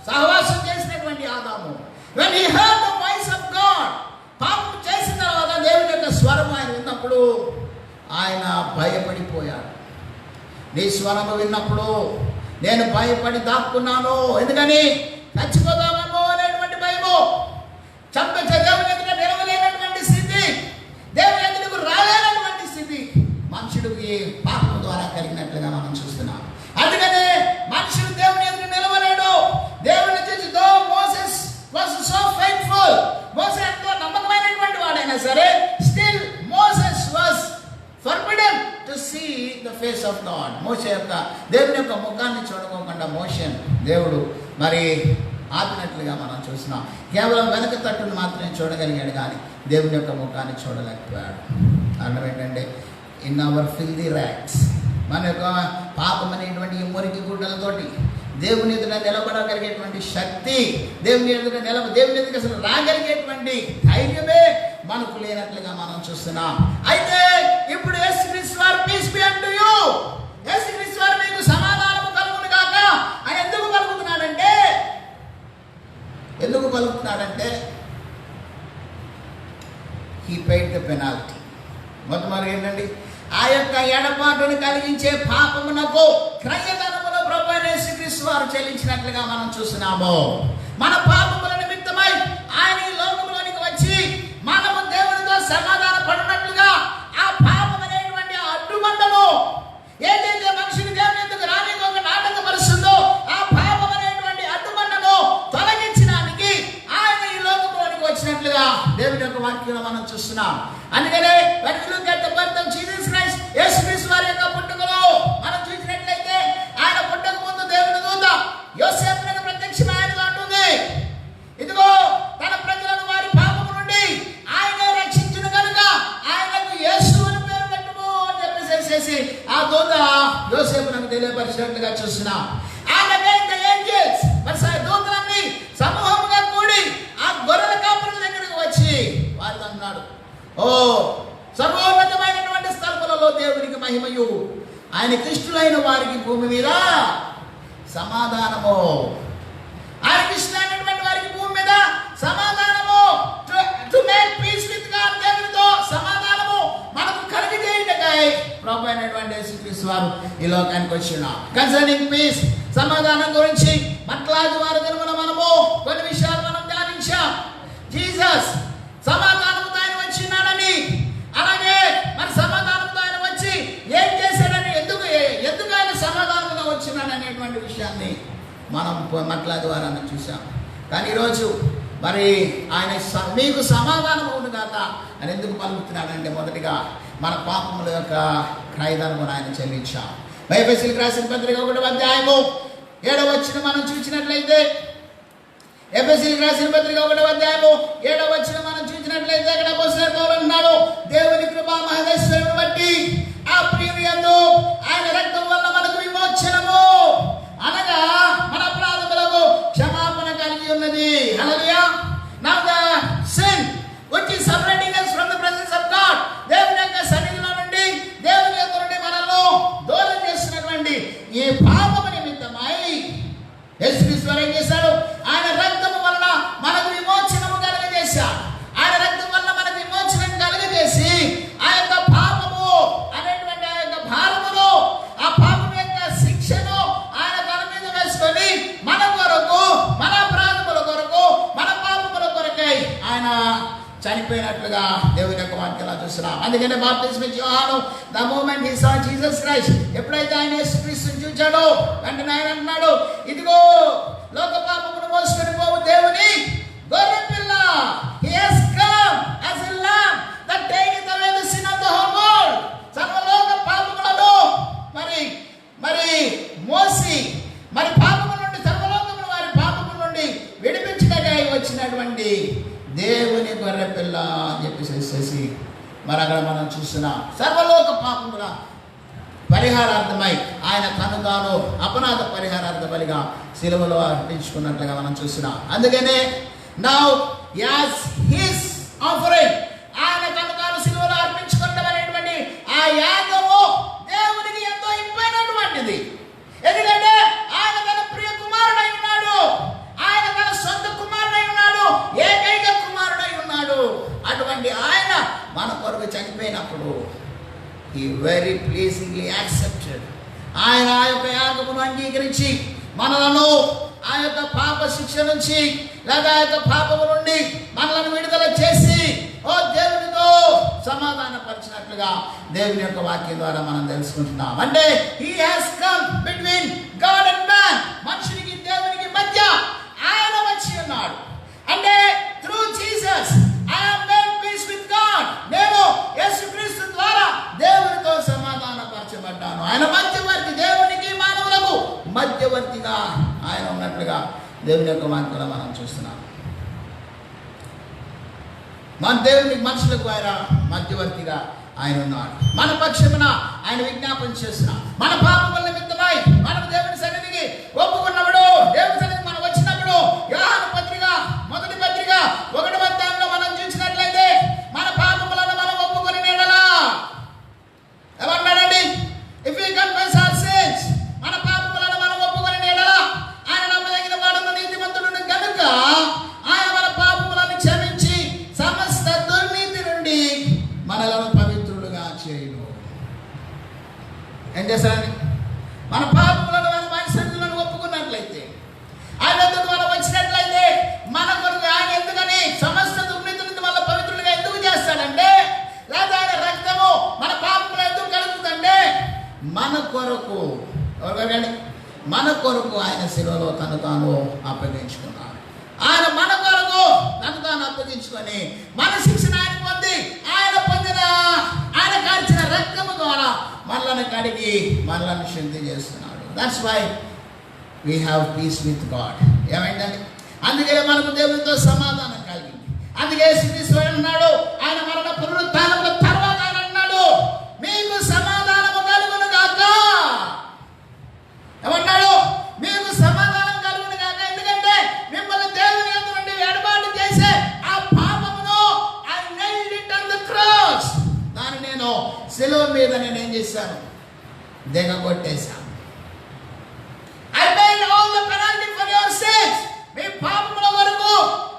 సహవాసం చేసినటువంటి ఆదాము, when he heard the voice of God, పాపం చేసిన తర్వాత దేవుని యొక్క స్వరం ఆయన విన్నప్పుడు ఆయన భయపడిపోయాడు. నీ స్వరము విన్నప్పుడు నేను భయపడి దాక్కున్నాను. ఎందుకని? చచ్చిపోదామేమో అనేటువంటి భయము, దేవుని ఎదుట నిలవలేనటువంటి స్థితి, దేవుని ఎదుటకు రాలేనటువంటి స్థితి మనుషుడికి పాపం ద్వారా కలిగినట్లుగా మనం చూస్తున్నాం. అందుకనే మనుషుడు దేవుని ఎదుట నిలవలేడు. దేవుని చూసి దో మోసెస్ was so faithful, మోసే ఎంతో నమ్మకమైనటువంటి వాడైనా సరే still Moses was forbidden to see the face of God. మోసే యొక్క దేవుని యొక్క ముఖాన్ని చూడకోకుండా మోషేను దేవుడు మరి ఆపినట్లుగా మనం చూస్తున్నాం. కేవలం వెనక తట్టును మాత్రమే చూడగలిగాడు, కానీ దేవుని యొక్క ముఖాన్ని చూడలేకపోయాడు. కారణం ఏంటంటే, ఇన్ అవర్ ఫిల్దీ ర్యాక్స్, మన యొక్క పాపం అనేటువంటి ఈ మురికి గుడ్డలతోటి దేవుని ఎదుట నిలబడగలిగేటువంటి శక్తి, దేవుని ఎదుట అసలు రాగలిగేటువంటి ధైర్యమే మనకు లేనట్లుగా మనం చూస్తున్నాం. అయితే ఇప్పుడు యేసుక్రీస్తు వారు పీస్ బి అంటు యు, యేసుక్రీస్తు వారు పెయిడ్ ద పెనాల్టీ. మొట్టమొదటి ఏంటండి, ఆ యొక్క ఎడబాటును కలిగించే పాపమునకు క్రయధనమును ప్రభువైన యేసుక్రీస్తు వారు చెల్లించినట్లుగా మనం చూస్తున్నాము. మన పాపముల నిమిత్తమై ఆయన ఈ లోకములోనికి వచ్చి మనము దేవునితో సమాధాన పడినట్లుగా ఆ పాపం అనేటువంటి అడ్డుబండను ఏదైతే మనిషిని దేవుని ఎందుకు రానికోక నాటకపరుస్తుందో ఆ పాపం అనేటువంటి అడ్డుబండను తొలగించడానికి ఆయన ఈ లోకములోనికి వచ్చినట్లుగా దేవుని యొక్క వాక్యంలో మనం చూస్తున్నాం. అందుకనే when we look at the birth of Jesus Christ, యేసుక్రీస్తు వారి యొక్క పుట్టుకలో మనం చూసినట్లయితే ఆయన పుట్టక ముందు దేవుని దూత యోసేపునకు ప్రత్యక్షం ఆయనతో అంటుంది, ఇదిగో తన ప్రజలను వారి పాపము నుండి ఆయనే రక్షించును కనుక ఆయనకు యేసు అని పేరు పెట్టుము అని చెప్పేసి ఆ దూత యోసేపునకు తెలియపరిచినట్లుగా చూస్తున్నాం. దూతలన్నీ సమూహముగా కూడి ఆ గొర్రెల కాపురుల దగ్గరకు వచ్చి వారితో అన్నాడు, ఓ సర్వోన్నతమైనటువంటి స్థలములలో దేవునికి మహిమయు, ఆయనకి ఇష్టలైన వారికి భూమి మీద సమాధానము. ఆయనకి ఇష్టమైనటువంటి వారికి భూమి మీద సమాధానము. To make peace with God, దేవునితో సమాధానము మనకు కలిగజేయుటకై ప్రభువు అయినటువంటి యేసుక్రీస్తు వారు ఈ లోకానికి వచ్చినారు. కన్సర్నింగ్ పీస్, సమాధానం గురించి మట్లాది వారి దినమున మనము కొన్ని విషయాలు మనం ధ్యానించాం. జీసస్ సమాధానంతో ఆయన వచ్చినాడని, అలాగే మన సమాధానంతో ఆయన వచ్చి ఏం చేశాడని, ఎందుకు ఆయన సమాధానంగా వచ్చినాడు అనేటువంటి విషయాన్ని మనం మట్లాది వారాన్ని చూసాం. కానీ ఈరోజు మరి ఆయన మీకు సమాధానం అవును కాక అని ఎందుకు పలుకుతున్నాడంటే, మొదటిగా మన పాపముల యొక్క క్రయధనమును ఆయన చెల్లించాం. ఎఫెసీయులకు రాసిన పత్రిక 1వ అధ్యాయము 7వ వచనం మనం చూసినట్లయితే, ఎఫెసీయులకు రాసిన పత్రిక 1వ అధ్యాయము 7వ వచనం మనం చూసినట్లయితే అక్కడ అపోస్తలుడైన పౌలు అన్నాడు, దేవుని కృపా మహదైశ్వర్యమును బట్టి ఆ ప్రియుని యందు ఆయన రక్తం వల్ల మనకు విమోచనము, అనగా మన అపరాధములకు క్షమాపణ కలిగి ఉన్నది. హల్లెలూయా. Now the sin which is separating us from the presence of God, దేవుని యొక్క సన్నిధిలో నుండి దేవుని యొక్క నుండి మనల్ని దూరం చేస్తున్నటువంటి ఈ పాపము నిమిత్తమై యేసుక్రీస్తు వారు ఏం చేశాడు, ఆయన రక్తము వలన మనకు విమోచనము కలుగజేశాడు. ఆయన రక్తం వలన మనకు విమోచనం కలుగజేసి ఆ యొక్క పాపము అనేటువంటి ఆ యొక్క భారమును, ఆ పాపం యొక్క శిక్షను ఆయన తన మీద వేసుకొని మన కొరకు, మన అపరాధముల కొరకు, మన పాపముల కొరకై ఆయన చనిపోయినట్లుగా దేవుని యొక్క వాక్యాలు చూస్తున్నాం. అందుకనే బాప్తిస్మం ఇచ్చే యోహాను the moment he saw Jesus Christ, ఎప్పుడైతే ఆయన యేసుక్రీస్తుని చూచాడో వెంటనే ఆయన అన్నాడు, ఇదిగో లోక పాపమును మోసుకొని పోవు దేవుని గొర్రె పిల్ల, he has come as a lamb that taketh away the sin of the whole world. సర్వలోక పాపములను మరి మోసి మరి పాపము నుండి, సర్వలోకముల వారి పాపము నుండి విడిపించడానికి వచ్చినటువంటి దేవుని గొర్రె పిల్ల అని చెప్పేసి మరి అక్కడ మనం చూస్తున్నాం. సర్వలోక పాపముల పరిహారార్థమై ఆయన తను తాను అపరాధ పరిహారార్థ బలిగా సిలువలో అర్పించుకున్నట్లుగా మనం చూస్తున్నాం. అందుకనే నౌ యాస్ హిస్ ఆఫరింగ్, ఆయన తను తాను సిలువలో అర్పించుకోవడం అనేటువంటి ఆ యాగము దేవునికి ఎంతో ఇంపైనటువంటిది. ఎందుకంటే ఆయన తన ప్రియ కుమారుడై ఉన్నాడు, ఆయన తన సొంత కుమారుడై ఉన్నాడు, ఏకైక కుమారుడై ఉన్నాడు. అటువంటి ఆయన మన కొరకు చనిపోయినప్పుడు he very pleasingly accepted, ఆయన ఆ యొక్క యాగమును అంగీకరించి మనలను ఆ యొక్క పాప శిక్ష నుంచి లేదా ఆ యొక్క పాపము నుండి మనలను విడుదల చేసి ఓ దేవునితో సమాధానపరిచినట్లుగా దేవుని యొక్క వాక్యం ద్వారా మనం తెలుసుకుంటున్నాం. అంటే he has come between God and man, మనుషునికి దేవునికి మధ్య ఆయన వచ్చి ఉన్నాడు. అంటే through Jesus I have made peace with God, నేను యేసుక్రీస్తు ద్వారా దేవునితో సమాధానపరచబడ్డాను. ఆయన మధ్యవర్తి, దేవునికి మానవులకు మధ్యవర్తిగా ఆయన ఉన్నట్లుగా దేవుని యొక్క వాక్యంలో మనం చూస్తున్నాం. మన దేవునికి మనుషులకు ఆయన మధ్యవర్తిగా ఆయన ఉన్నాడు. మన పక్షమున ఆయన విజ్ఞాపన చేస్తున్నాం. మన పాపముల నిమిత్తమై మనం దేవుని సన్నిధికి ఒప్పుకున్నప్పుడు, దేవుని సన్నిధికి మనం వచ్చినప్పుడు యోహాను పత్రిక 1వ పత్రిక 1వ అధ్యాయంలో మనం చూసినట్లయితే మన పాపములను మనం ఒప్పుకొని నీడలా ఏమన్నాడండి, if we confess our sins, మన పాపములను మనం ఒప్పుకొని నీడలా ఆయన నమ్మదగిన వాడును నీతిమంతుడును కనుక ఆయన మన పాపములను క్షమించి సమస్త దుర్నీతి నుండి కొరకు, మన కొరకు ఆయన శిలువలో తను తాను అప్పగించుకున్నాడు. ఆయన మన కొరకు తను తాను అప్పగించుకొని మన శిక్షణ ఆయన పొంది ఆయన కాల్చిన రక్తము ద్వారా మనలను కడిగి మనలను శుద్ధి చేస్తున్నాడు. That's why we have peace with God. ఏమైందండి? అందుకే మనకు దేవునితో సమాధానం కలిగింది. అందుకే శ్రీకృష్ణుడు అన్నాడు, ఆయన మరణ పునరుత్థానముల తర్వాత ఆయన అన్నాడు, మీకు సమాధానము కలుగును గాక. ఏమన్నాడు? మీకు సమాధానం కలుగును గాక. ఎందుకంటే మిమ్మల్ని దేవుని యందు నుండి ఎడబాటు చేసే ఆ పాపమును I nailed it on the cross. దాన్ని నేను శిలువ మీద నేనేం చేశాను? దిగగొట్టేశాను. I paid all the penalty for your sins. మీ పాపముల వరకు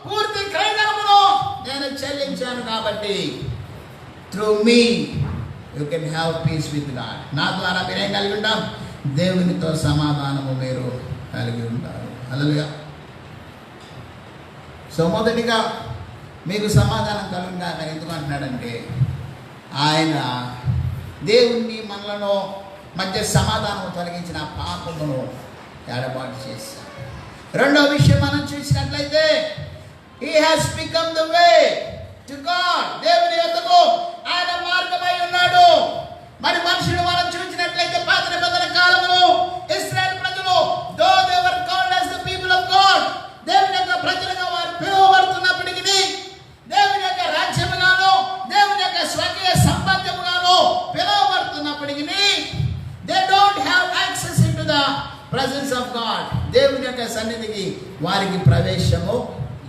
పూర్తి క్రయధనమును నేను చెల్లించాను. కాబట్టి through me you can have peace with God. నా ద్వారా మీరేం కలిగి ఉంటాం? దేవునితో సమాధానము మీరు కలిగి ఉంటారు. హల్లెలూయా. సో మొదటిగా మీకు సమాధానం కలుగుగా ఎందుకు అంటున్నాడంటే, ఆయన దేవుణ్ణి మనలను మధ్య సమాధానం తొలగించిన పాపమును ఎడబాటు చేశారు. రెండో విషయం మనం చూసినట్లయితే, he has become the way to God. దేవుని యొద్దకు ఆయన మార్గమై ఉన్నాడు. మరి మనుషులు మనం చూసినట్లయితే పాత నిబంధన కాలంలో ఇశ్రాయేలు ప్రజలు though they were called as the people of God, దేవుని యొక్క ప్రజలుగా వారు పిలువబడుతున్నప్పటికీ, దేవుని యొక్క రాజ్యముగాను దేవుని యొక్క స్వకీయ సంపత్తిగాను పిలువబడుతున్నప్పటికీ, they don't have access into the presence of God. దేవుని యొక్క సన్నిధికి వారికి ప్రవేశము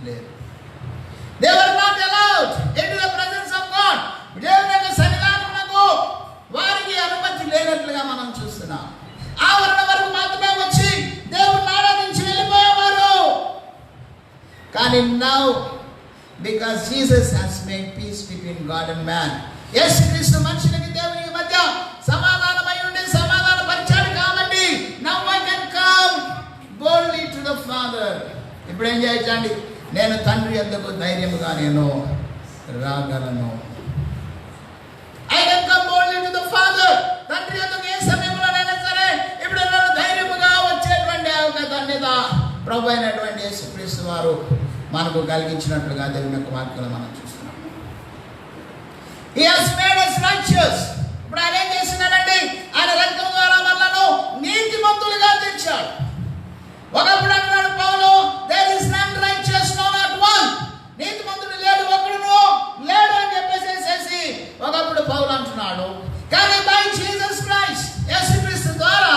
లేదు. They were not allowed into the presence of God. దేవుని యొక్క సన్నిధానమునకు వారికి అనుమతి లేనట్లుగా మనం చూస్తున్నాం. ఆవరణ వరకు మాత్రమే వచ్చి దేవుని ఆరాధించి వెళ్ళిపోయేవారు. కానీ now because Jesus has made peace between God and man, యేసుక్రీస్తు మనుషులకి దేవునికి మధ్య సమాధానమై ఉండి సమాధానపరిచాడు. కాబట్టి now I can come boldly to the Father. ఇప్పుడు ఏం చేయొచ్చండి? నేను తండ్రి యొద్దకు ధైర్యముగా నేను రాగలను. I can come boldly to the Father. తండ్రి యొద్దకు ఏ సమయంలోనైనా సరే ఇప్పుడు నేను ధైర్యముగా వచ్చేటువంటి ఒక ధన్యత ప్రభు అయినటువంటి యేసుక్రీస్తు వారు మనకు కలిగించినట్లుగా దేవుని యొక్క వాక్యాలు మనం చూస్తున్నాం. He has made us righteous. ఇప్పుడు ఆయన ఏం చేస్తున్నాడంటే, ఆయన రక్తం ద్వారా మనలను నీతిమంతులుగా తీర్చాడు. ఒకప్పుడు అన్నాడు పౌలు, there is none righteous, no not one. నీతిమంతుడు లేడు, ఒక్కడును లేడు అని చెప్పేసి ఒకప్పుడు పౌలు అంటున్నాడు. కానీ బై జీసస్ క్రైస్ట్, యేసుక్రీస్తు ద్వారా,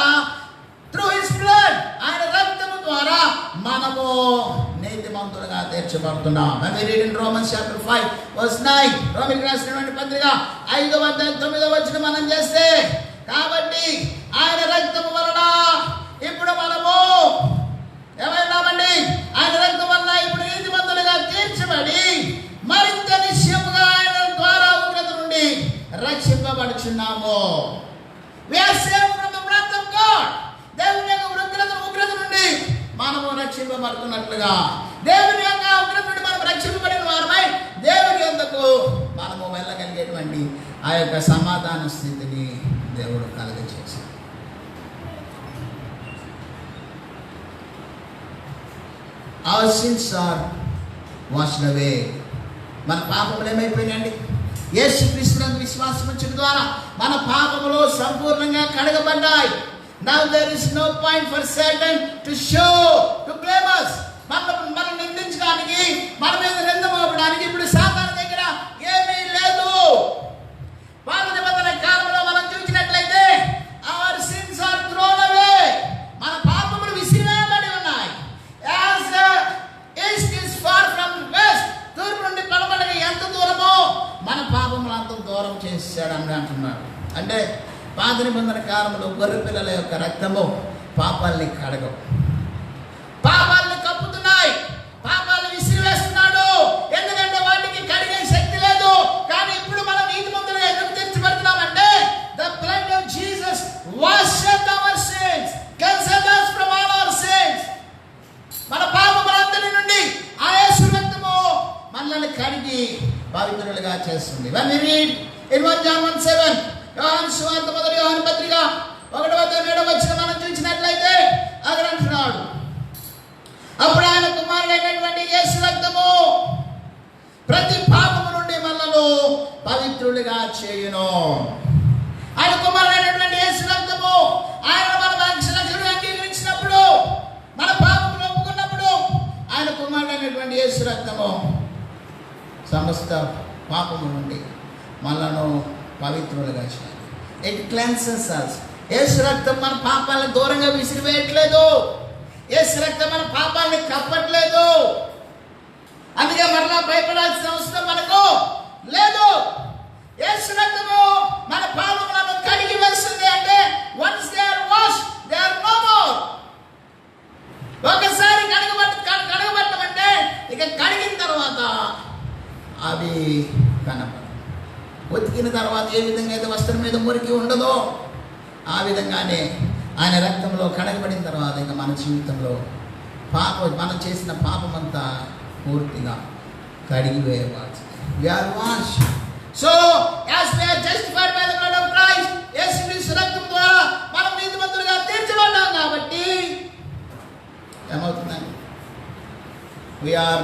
through his blood, ఆయన రక్తము ద్వారా మనము నీతిమంతులుగా తీర్చబడుతున్నాం. When we read in Romans chapter 5 verse 9, రోమీయులకు రాసినటువంటి పత్రిక 5వ అధ్యాయం 9వ వచనం మనం చేస్తే, కాబట్టి ఆయన రక్తము వలన ఇప్పుడు మనము ఏమైనామండి? ఆయన రక్తం వలన ఇప్పుడు నీతిమంతులుగా తీర్చబడి మరింత నిశ్చయముగా ఆయన ద్వారా ఉగ్రత నుండి రక్షింపబడుచున్నాము. We are saved from the wrath of God. దేవుని యొక్క ఉగ్రత నుండి మనము రక్షింపబడుతున్నట్లుగా, దేవుని యొక్క ఉగ్రత నుండి మనం రక్షింపబడిన వారమై దేవుని యొద్దకు మనము వెళ్ళగలిగేటువంటి ఆ యొక్క సమాధాన స్థితిని దేవుడు కలుగజేశాడు. Our sins are washed away. మన పాపములు ఏమైపోయినాయండి? యేసుక్రీస్తునందు విశ్వాసం ఉంచడం ద్వారా మన పాపములు సంపూర్ణంగా కడగబడ్డాయి. Now there is no point for Satan to blame us. మనం నిందించడానికి, మన మీద నింద మోపడానికి ఇప్పుడు సాతాను దగ్గర ఏమీ లేదు. పాత నిబంధన కాలంలో మనం చూసినట్లయితే our sins are thrown away. మన పాపములు విసిరివేయబడి ఉన్నాయి. As the east is far from west, తూర్పు నుండి పడమటికి ఎంత దూరమో మన పాపములు అంత దూరం చేశాడు అని అంటున్నాడు. అంటే పాత నిబంధన కాలంలో గొర్రె పిల్లల యొక్క రక్తము పాపాలని కడగవు, పాపాలను కప్పుతున్నాయి, పాపాలను విసిరివేస్తున్నాడు. ఎందుకంటే వాటికి కడిగే శక్తి లేదు. కానీ ఇప్పుడు మనం నీతిమంతులుగా ఎందుకు తీర్చబడుతున్నామంటే, the blood of Jesus washed our sins, cleansed us from all our sins. మన పాపములందరి నుండి ఆ యేసు రక్తము మనల్ని కడిగి పవిత్రులుగా చేస్తుంది. When we read in 1 John 1:7, యోహాను సువార్త మొదటి యోహాను పత్రిక 1వ పవిత్రులుగా చేయును. ఆయన కుమారుడైనటువంటి యేసు రక్తము, ఆయన మన రక్షకుడిగా అంగీకరించినప్పుడు, మన పాపములు ఒప్పుకున్నప్పుడు, ఆయన కుమారుడైనటువంటి యేసు రక్తము సమస్త పాపము నుండి మనలను పవిత్రులుగా చేయాలి. It cleanses us. యేసు రక్తం మన పాపాలను దూరంగా విసిరివేయట్లేదు. యేసు రక్తం మన పాపాలని కప్పట్లేదు. అందుకే మరలా భయపడాల్సిన అవసరం మనకు లేదు. యేసు రక్తము మన పాపములను కడిగి వేస్తుంది. అంటే once they are washed, they are no more. ఒకసారి కడగబట్టమంటే ఇక కడిగిన తర్వాత అవి కనపడవు. ఉతికిన తర్వాత ఏ విధంగా అయితే వస్త్రం మీద మురికి ఉండదో ఆ విధంగానే ఆయన రక్తంలో కడగబడిన తర్వాత ఇంకా మన జీవితంలో మనం చేసిన పాపమంతా పూర్తిగా కడిగి వేయబడుతుంది. We are washed. So as we are justified by the blood of Christ, యేసుక్రీస్తు రక్తం ద్వారా మనం నీతిమంతులుగా తీర్చబడ్డాం కాబట్టి ఏమవుతుందండి? We are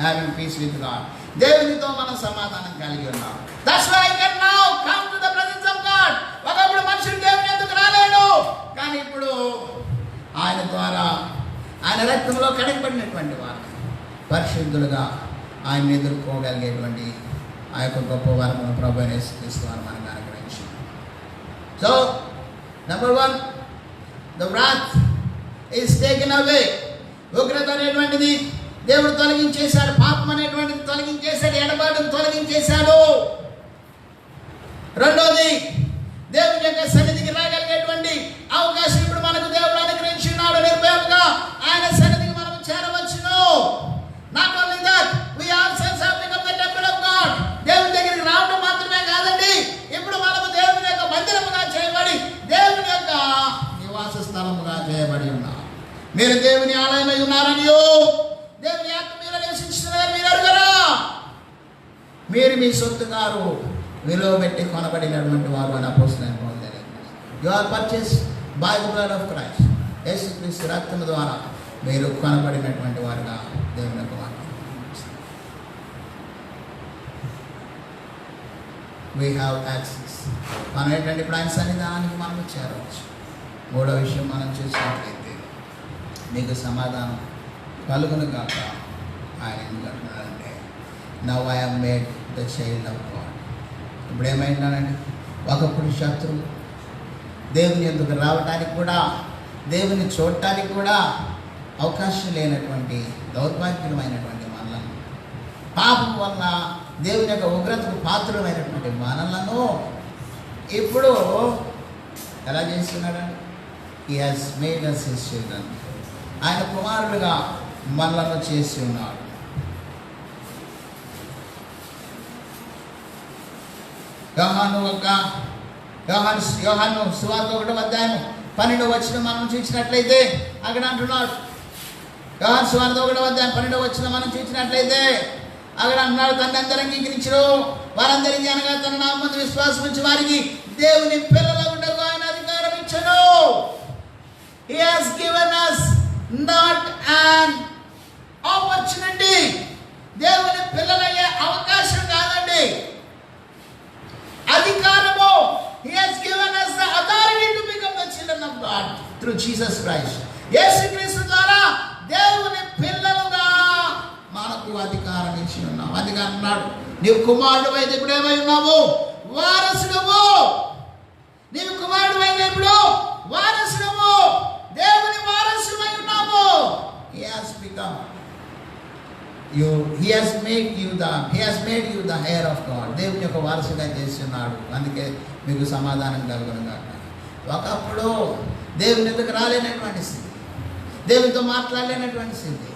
having peace with God. దేవునితో మనం సమాధానం కలిగి ఉన్నాం. That's why I can now come to the presence of God. ఒకప్పుడు మనుషుడు దేవుని ఎదుకు రాలేడు, కానీ ఇప్పుడు ఆయన ద్వారా ఆయన రక్తంలో కడగబడినటువంటి వారు పరిశుద్ధులుగా ఆయన ఎదుర్కోగలిగేటువంటి ఆ యొక్క గొప్ప వరమును ప్రభువైన యేసుక్రీస్తు వారు మనకు అనుగ్రహించారు. So number 1, the wrath is taken away. ఉగ్రత అనేటువంటిది దేవుడు తొలగించేశాడు. పాపం అనేటువంటిది తొలగించేశాడు. ఎడబాటును తొలగించేశాడు. రెండోది, దేవుని యొక్క సన్నిధికి రాగలిగేటువంటి అవకాశం ఇప్పుడు మనకు దేవుడు అనుగ్రహించున్నాడు. నిర్భయంగా ఆయన సన్నిధికి మనం చేరవచ్చును. Not only that, we ourselves have become the temple of God. దేవుని దగ్గరికి రావడం మాత్రమే కాదండి, ఇప్పుడు మనము దేవుని యొక్క మందిరముగా చేయబడి దేవుని యొక్క నివాస స్థలముగా చేయబడి ఉన్నాం. మీరు దేవుని ఆలయమై ఉన్నారనియో, దేవుని ఆత్మ మీలో నివసించుతున్నారని మీరు అడుగరా? మీరు మీ సొత్తుగారు విలువ పెట్టి కొనబడినటువంటి వారు అని అపోస్తలుడైన పౌలు తెలియజేశారు. You are purchased by the blood of Christ. యేసుక్రీస్తు రక్తం ద్వారా మీరు కొనబడినటువంటి వారుగా దేవుని యొక్క వాక్యం. We have access. మనం ఏంటంటే ఇప్పుడు ఆయన సన్నిధానానికి మనం చేరవచ్చు. మూడో విషయం మనం చూసినట్లయితే నీకు సమాధానం కలుగును కాక ఆయన ఎందుకు అంటున్నాడంటే, now I have made the child of God. ఇప్పుడు ఏమైందానండి, ఒకప్పుడు శత్రువు దేవుని ఎందుకు రావటానికి కూడా, దేవుని చూడటానికి కూడా అవకాశం లేనటువంటి దౌర్భాగ్యమైనటువంటి మనలను, పాపం వల్ల దేవుని యొక్క ఉగ్రతకు పాత్రమైనటువంటి మనలను ఇప్పుడు ఎలా చేస్తున్నాడండి? He has made us his children. ఆయన కుమారులుగా మనలను చేసి ఉన్నాడు. యోహాను సువార్త 1వ అధ్యాయం 12వ వచనం మనం చూసినట్లయితే అక్కడ అంటున్నాడు. యోహాను సువార్త 1వ అధ్యాయం 12వ వచనం మనం చూసినట్లయితే అక్కడ అంటున్నాడు, తండ్రి అందరూ అంగీకరించరు వారందరికీ, అనగా తన నామమున విశ్వాసం ఉంచి వారికి దేవుని పిల్లలగుటకు ఆయన అధికారం ఇచ్చెను. He has given us not an opportunity. దేవుని పిల్లలయ్యే అవకాశం కాదండి, అధికారము. He has given us the authority to become the children of God through Jesus Christ. యేసుక్రీస్తు ద్వారా దేవుని పిల్లలుగా మనకు అధికారం ఇచ్చి ఉన్నాం. అధికారం అన్నాడు, నీవు కుమారుడు అయితే ఇప్పుడు ఏమై ఉన్నావు? వారసుడువు. నీవు కుమారుడు అయితే ఇప్పుడు వారసుడువు, దేవుని వారసుమై ఉన్నావు. He has become you. He has made you the heir of God. దేవుని యొక్క వారసుగా చేస్తున్నాడు. అందుకే మీకు సమాధానం కలుగును గాక. ఒకప్పుడు దేవుని ఎదుగు రాలేనటువంటి స్థితి, దేవునితో మాట్లాడలేనటువంటి స్థితి,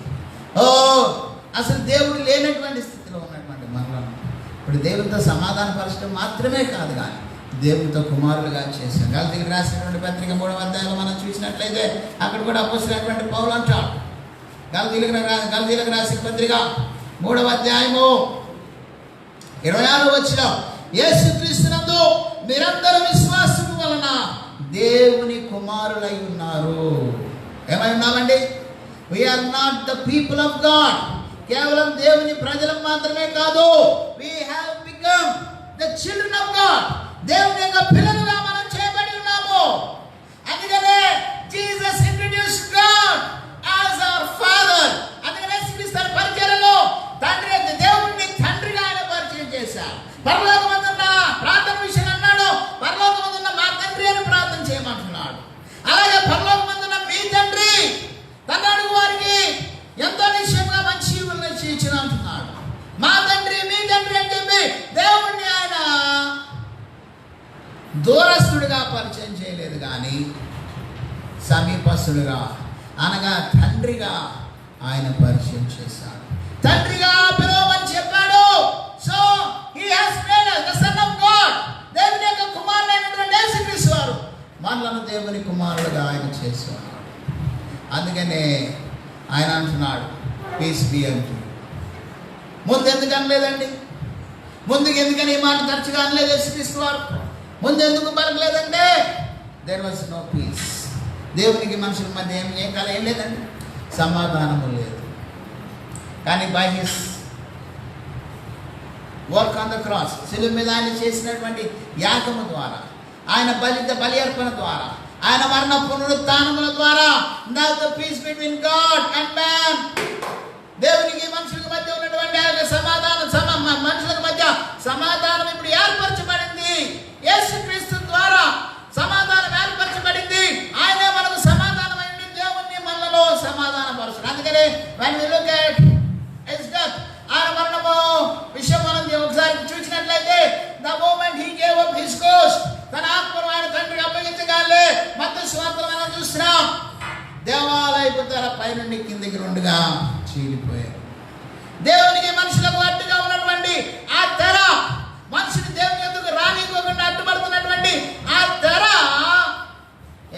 అసలు దేవుడు లేనటువంటి స్థితిలో ఉన్నటువంటి మనలను ఇప్పుడు దేవునితో సమాధానపరచడం మాత్రమే కాదు, కానీ దేవునితో కుమారులుగా చేశాం. గలతీయులకు రాసినటువంటి పత్రిక 3వ అధ్యాయంలో మనం చూసినట్లయితే అక్కడ కూడా అపోస్తలుడైనటువంటి పౌలు అంటాడు. గలతీయులకు రాసిన పత్రిక 3వ అధ్యాయము 26వ వచనం, యేసుక్రీస్తునందు మీరందరూ విశ్వాసము వలన దేవుని కుమారులై ఉన్నారు. ఏమై ఉన్నామండి? We are not the people of God. కేవలం దేవుని ప్రజలం మాత్రమే కాదు, we have become the children of God, దేవుని యొక్క పిల్లలుగా మనం చేయబడి ఉన్నాము. అందుకనే Jesus introduced God as our father. అందుకనే యేసుక్రీస్తు పరిచర్యలో తండ్రి దేవుడిని తండ్రిగా ఆయన పరిచయం చేశారు. పరలోకమందున్న ప్రార్థన విషయం అన్నాడు, పరలోకమందున్న మా తండ్రి అని ప్రార్థన చేయమంటున్నాడు. అలాగే పరలోకమందున్న మీ తండ్రి తన అడుగు వారికి ఎంతో నిశ్చయంగా మంచి ఇచ్చిన అంటున్నాడు. మా తండ్రి మీ తండ్రి అని చెప్పి దేవుణ్ణి ఆయన దూరస్తుడిగా పరిచయం చేయలేదు, కానీ సమీపస్తుడిగా అనగా తండ్రిగా ఆయన పరిచయం చేశాడు. తండ్రిగా పిలవమని చెప్పాడు. So he has made us the son of God. దేవుని యొక్క కుమారుడైనటువంటి యేసుక్రీస్తు వారు మనలను దేవుని కుమారుడుగా ఆయన చేశాడు. అందుకనే ఆయన అంటున్నాడు, పీస్ బి అంటూ. ముందు ఎందుకు అనలేదండి? ముందుకు ఎందుకని ఈ మాట తరచుగా అనలేదు యేసుక్రీస్తు వారు? ముందు ఎందుకు పలకలేదంటే దేర్ వాజ్ నో పీస్. దేవునికి మనుషుల మధ్య ఏం లేదండి, సమాధానము లేదు. కానీ by his work on the cross, శిలువ మీద ఆయన చేసినటువంటి యాగము ద్వారా, ఆయన బలి అర్పణ ద్వారా, ఆయన మరణ పునరుత్థానముల ద్వారా now the piece between God and man, దేవునికి మనుషులకు మధ్య ఉన్నటువంటి మనుషులకు మధ్య సమాధానం ఇప్పుడు ఏర్పరచబడింది. యేసుక్రీస్తు ద్వారా సమాధానం ఏర్పరచబడింది. ఆయనే మనకు సమాధానం అయింది. దేవుణ్ణి మనలో సమాధాన పరుస్తాడు. అందుకనే when we look at his death, ఆయన మరణము విషయం మనం ఒకసారి చూసినట్లయితే the moment he gave up his ghost, తన ఆత్మను ఆయన తండ్రికి అప్పగించగానే మత్తయి సువార్తలో మనం చూస్తున్నాం, దేవాలయపు తెర పైనుండి కిందికి రెండుగా చీలిపోయారు. దేవునికి మనుషులకు అడ్డుగా ఉన్నటువంటి ఆ తెర, మనుషుని దేవుని ఎందుకు రానివ్వకుండా అడ్డుపడుతున్నటువంటి ఆ తెర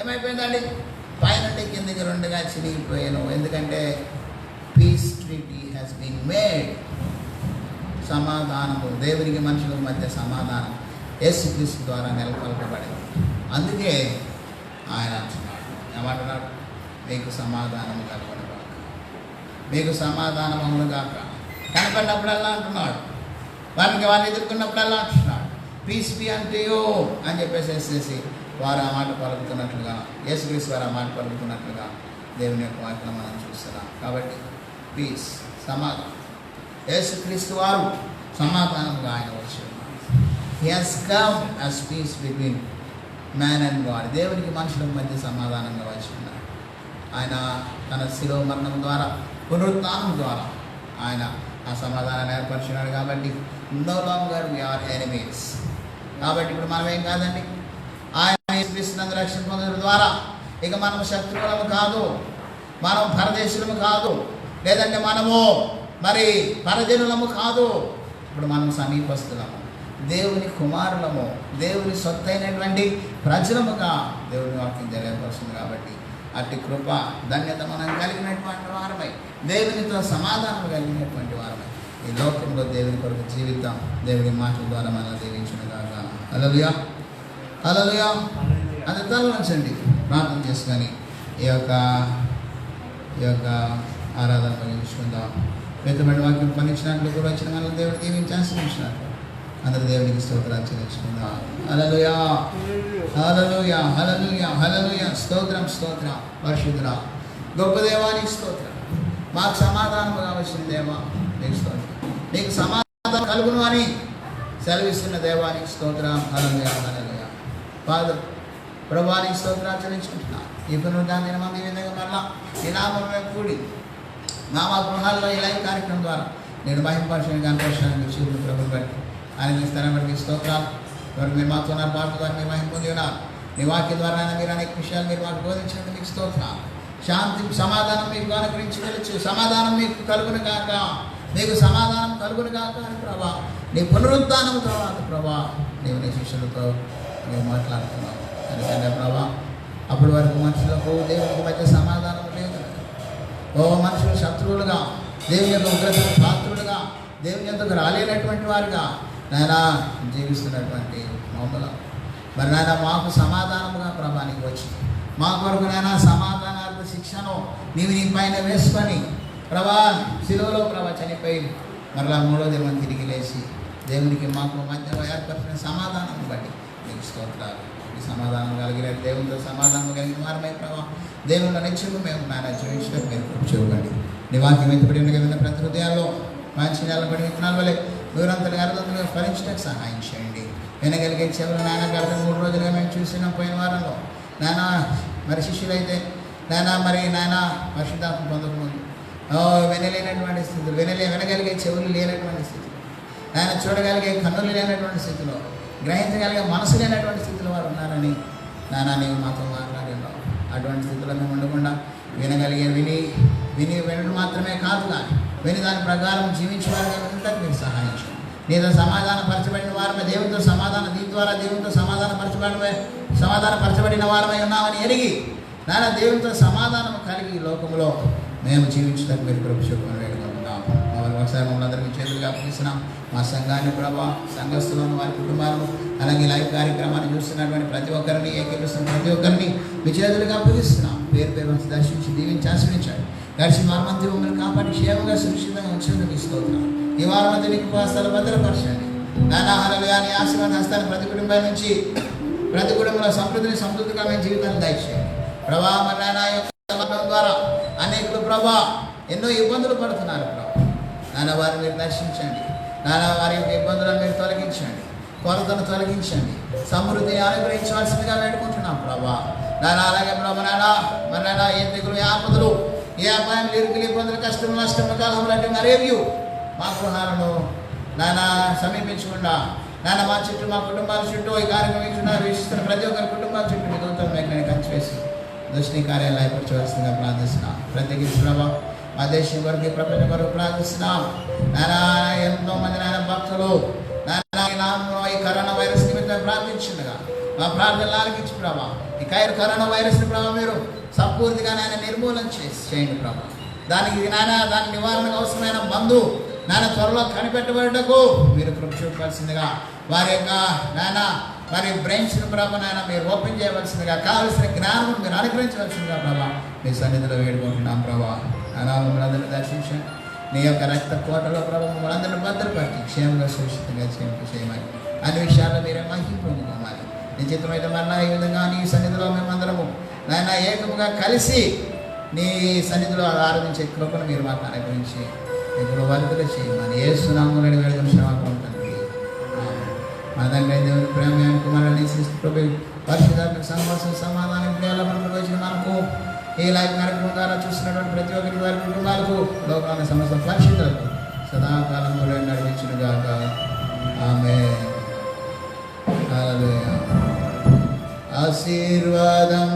ఏమైపోయిందండి? పైనుండి కిందికి రెండుగా చినిగిపోయాను. ఎందుకంటే peace treaty has been made. సమాధానము, దేవునికి మనుషుల మధ్య సమాధానం యేసుక్రీస్తు ద్వారా నెలకొల్పబడింది. అందుకే ఆయన అంటున్నాడు, ఏమంటున్నాడు? మీకు సమాధానము కలుగునుగాక, మీకు సమాధానం అవునుగాక. కనపడినప్పుడల్లా అంటున్నాడు, వారిని ఎదుర్కొన్నప్పుడల్లా అంటున్నాడు, పీస్ బి అంటే యో అని చెప్పేసి వారు ఆ మాట పలుకుతున్నట్లుగా, యేసుక్రీస్తు వారు ఆ మాట పలుకుతున్నట్లుగా దేవుని యొక్క వాక్యం మనం చూస్తున్నాం. కాబట్టి పీస్, సమాధానం, యేసుక్రీస్తు వారు సమాధానంగా ఆయన వచ్చి ఉన్నారు. హి has come as piece between man and God. దేవునికి మనుషుల మధ్య సమాధానంగా వచ్చి ఉన్నారు. ఆయన తన శిలువ మరణం ద్వారా, పునరుత్థానం ద్వారా ఆయన ఆ సమాధానాన్ని ఏర్పరిచినాడు. కాబట్టి no longer we are enemies. కాబట్టి ఇప్పుడు మనం ఏం కాదండి, ఆయన యేసుక్రీస్తునందు రక్షణ పొందడం ద్వారా ఇక మనం శత్రువులము కాదు, మనం పరదేశులము కాదు, లేదంటే మనము మరి పరజనులము కాదు. ఇప్పుడు మనం సమీపస్తులము, దేవుని కుమారులము, దేవుని సొత్తైనటువంటి ప్రజలముగా దేవుని వాక్యం తెలియపరుస్తుంది. కాబట్టి అట్టి కృప ధన్యత మనం కలిగినటువంటి వారమై, దేవునితో సమాధానం కలిగినటువంటి వారమై ఈ లోకంలో దేవుని కొరకు జీవితం దేవుని మాటల ద్వారా మనం దీవించునుగాక. హల్లెలూయా, హల్లెలూయా. అది తలవంచండి, ప్రార్థన చేసుకొని ఈ యొక్క ఆరాధన ముగించుకుందాం. వెతబడి వాక్యం పనిచ్చినట్లు కూడా వచ్చిన మనం దేవుడు దీవించి ఆశ్రయించినట్లు అందరూ దేవునికి స్తోత్రాలు చెల్లించుకుందాం. హల్లెలూయా, హల్లెలూయా, హల్లెలూయా, హల్లెలూయా. స్తోత్రం, స్తోత్రం. పరిశుద్ధుడా, గొప్ప దేవానికి స్తోత్రం. మాకు సమాధానముగా వచ్చిన దేవా నీకు స్తోత్రం. నీకు సమాధానం కలుగును అని సెలవిస్తున్న దేవానికి స్తోత్రం. హల్లెలూయా, హల్లెలూయా. ఫాదర్ ప్రభువానికి స్తోత్రాలు చెల్లించుకుంటున్నా. ఈ పునరుద్ధానం మంది ఈ విధంగా మరలా ఈ నామమే కూడి మా గృహాల్లో ఈ లైవ్ కార్యక్రమం ద్వారా నేను మహిమపరచని కనపరచడానికి చూపులు ప్రభుని బట్టి ఆయన ఇస్తారని బట్టి స్తోత్రాలు. ఎవరికి మీరు మాతో ఉన్నారు, పాట ద్వారా మీరు మహిమ పొంది ఉన్నారు. నీ వాక్య ద్వారా మీరు అనేక విషయాలు మీరు మాకు బోధించినందుకు మీకు స్తోత్రాలు. శాంతి సమాధానం మీకు అనుగ్రహించి వెళ్ళచ్చు. సమాధానం మీకు కలుగును కాక, మీకు సమాధానం కలుగును కాక అని ప్రభా, నీ పునరుత్థానం తర్వాత ప్రభా నీవు నీ శిష్యులతో నువ్వు మాట్లాడుతున్నావు. ఎందుకంటే ప్రభా అప్పటి వరకు మనుషులకు దేవునికి మధ్య సమాధానం లేదు. ఓ మనుషులు శత్రువులుగా, దేవుని యొక్క ఉగ్రతకు పాత్రులుగా, దేవుని యొద్దకు రాలేనటువంటి వారుగా నాయన జీవిస్తున్నటువంటి మమ్మల్ని మరి నాయన మాకు సమాధానముగా ప్రభానికి వచ్చి మా కొరకు నాయన సమాధానార్థ శిక్షను నీవు నీ పైన వేసుకొని ప్రభా శిలువలో ప్రభా చనిపోయి మరలా మూడో దినం తిరిగి లేచి దేవునికి మాకు మధ్య ఏర్పరిచిన సమాధానం బట్టి మీకు స్తోత్రాలు. ఈ సమాధానం కలిగిన దేవునితో సమాధానం కలిగిన వారమై ప్రభావ దేవుళ్ళ నిత్యము మేము నాయన జీవించడానికి మీరు కృప చూడండి. నీ వాక్యం వెంటబడి ఉన్న ప్రతి హృదయాల్లో మంచి నెలబడి విత్తనాల వల్ల దూరంతలు అర్థంగా ఫలించడానికి సహాయం చేయండి. వినగలిగే చెవులు నాయన గత 3 రోజులుగా మేము చూసినాం పోయిన వారంలో నాయన. మరి శిష్యులైతే నాయన మరి నాయన పరిశుద్ధాత్మ పొందకముందు వినలేనటువంటి స్థితిలో వినగలిగే చెవులు లేనటువంటి స్థితిలో నాయన, చూడగలిగే కన్నులు లేనటువంటి స్థితిలో, గ్రహించగలిగే మనసు లేనటువంటి స్థితిలో వారు ఉన్నారని నాయన నీవు మాతో మాట్లాడినావు. అటువంటి స్థితిలో మేము ఉండకుండా వినగలిగే వినడం మాత్రమే కాదు కానీ విని దాని ప్రకారం జీవించేవారుగా ఉండటానికి మీరు సహాయం చేయండి. నీతో సమాధానపరచబడిన వారమే దేవునితో దీని ద్వారా దేవునితో సమాధానపరచబడిన వారమై ఉన్నామని ఎరిగి నాయన దేవునితో సమాధానం కలిగి లోకంలో మేము జీవించడానికి మీరు కృప చూపమని వేడుకుంటున్నాం. ఒకసారి మమ్మల్ని అందరికీ చేతులుగా అప్పగిస్తున్నాం. మా సంఘాన్ని ప్రభావ, సంఘస్థులను, వారి కుటుంబాలను, అలాగే లైవ్ కార్యక్రమాన్ని చూస్తున్నటువంటి ప్రతి ఒక్కరిని, ఏకీపిస్తున్న ప్రతి ఒక్కరిని మీ చేతులుగా అప్పగిస్తున్నాం. పేరు పేరు దర్శించి దీవించి ఆశ్రయించాడు. గడిచిన వారమంతా మమ్మల్ని కాపాడి క్షేమంగా సురక్షితంగా ఉంచేందుకు ఇస్తున్నాం. ఈ వారమంతా నీకు హస్తాలు భద్రపరచండి. నానాహారాలు కానీ ఆశీర్వాద హస్తాన్ని ప్రతి కుటుంబం నుంచి ప్రతి కుటుంబంలో సమృద్ధిగా మేము జీవితాన్ని దయచేయండి. ప్రభావ ద్వారా అనేకులు ప్రభా ఎన్నో ఇబ్బందులు పడుతున్నారు ప్రభా. నాన్న వారిని మీరు దర్శించండి. నాన్న వారి యొక్క ఇబ్బందులను మీరు తొలగించండి, కొరతను తొలగించండి, సమృద్ధిని అనుగ్రహించవలసిందిగా వేడుకుంటున్నాం ప్రభా. నాన్న అలాగే ప్రభా నాన్న ఏ తెగులు, ఏ ఆపదలు, ఏ అపాయం, ఇరుకులు, ఇబ్బందులు, కష్టములు, నష్టములు, కాలంలో అంటే మరేవి మా గృహాలను నాన్న సమీపించకుండా నాన్న మా చుట్టూ, మా కుటుంబాల చుట్టూ ఈ కార్యక్రమం వీక్షిస్తున్న ప్రతి ఒక్కరి కుటుంబాల చుట్టూ మీ దూతం ఎక్కడిని కంచివేసి దృష్టి కార్యాలు ఏర్పరచవలసిందిగా ప్రార్థిస్తున్నాం. ప్రత్యేకించి ప్రభావ మా దేశం వరకు, ప్రపంచం వరకు ప్రార్థిస్తున్నాం. నాన్న ఎంతో మంది నాయన భక్తులు నాన్న ఈ కరోనా వైరస్ నిమిత్తం ప్రార్థించిండగా మా ప్రార్థనలు ఆలకించి ప్రభావ ఈ కరోనా వైరస్ని ప్రభావ మీరు సంపూర్తిగా నాయన నిర్మూలన చేయండి ప్రభావ. దానికి దాని నివారణకు అవసరమైన మందు నాన్న త్వరలో కనిపెట్టబడటకు మీరు కృప చూపవలసిందిగా, వారి యొక్క నాన్న వారి బ్రెయిన్స్ని ప్రభావ నాయన మీరు ఓపెన్ చేయవలసిందిగా, కావలసిన జ్ఞానం మీరు అనుగ్రహించవలసిందిగా ప్రభావ మీ సన్నిధిలో వేడుకుంటున్నాం ప్రభావ. మమ్మల్ని అందరినీ దర్శించండి. నీ యొక్క రక్త కోటలో ప్రభావ మమ్మల్ని అందరినీ భద్రపరిచి క్షేమంగా సురక్షితంగా చేయమని అన్ని విషయాల్లో మీరే మహిమ పొందుకోవాలి. నిశ్చితమైతే మరలా ఈ విధంగా నీ సన్నిధిలో మేమందరము నాయన ఏకముగా కలిసి నీ సన్నిధిలో ఆరాధించే కృపను మీరు మాకు అనుగ్రహించి ఇప్పుడు వర్ధలు చేయమని యేసునామములో వేడుకుంటున్నాము తండ్రి. మన తండ్రి దేవుని ప్రేమ కుమారుని ప్రభు పరిశుద్ధాత్మక సహవాసం సమాధానం ఇప్పుడు వచ్చిన మనకు ఈ లైవ్ కార్యక్రమం ద్వారా చూస్తున్నటువంటి ప్రతి ఒక్కరి వారి కుటుంబాలకు, లోకాల సమస్త పరిశుద్ధులకు సదాకాలం నడిపించునుగాక. ఆమేన్. హల్లెలూయా. ఆశీర్వాదం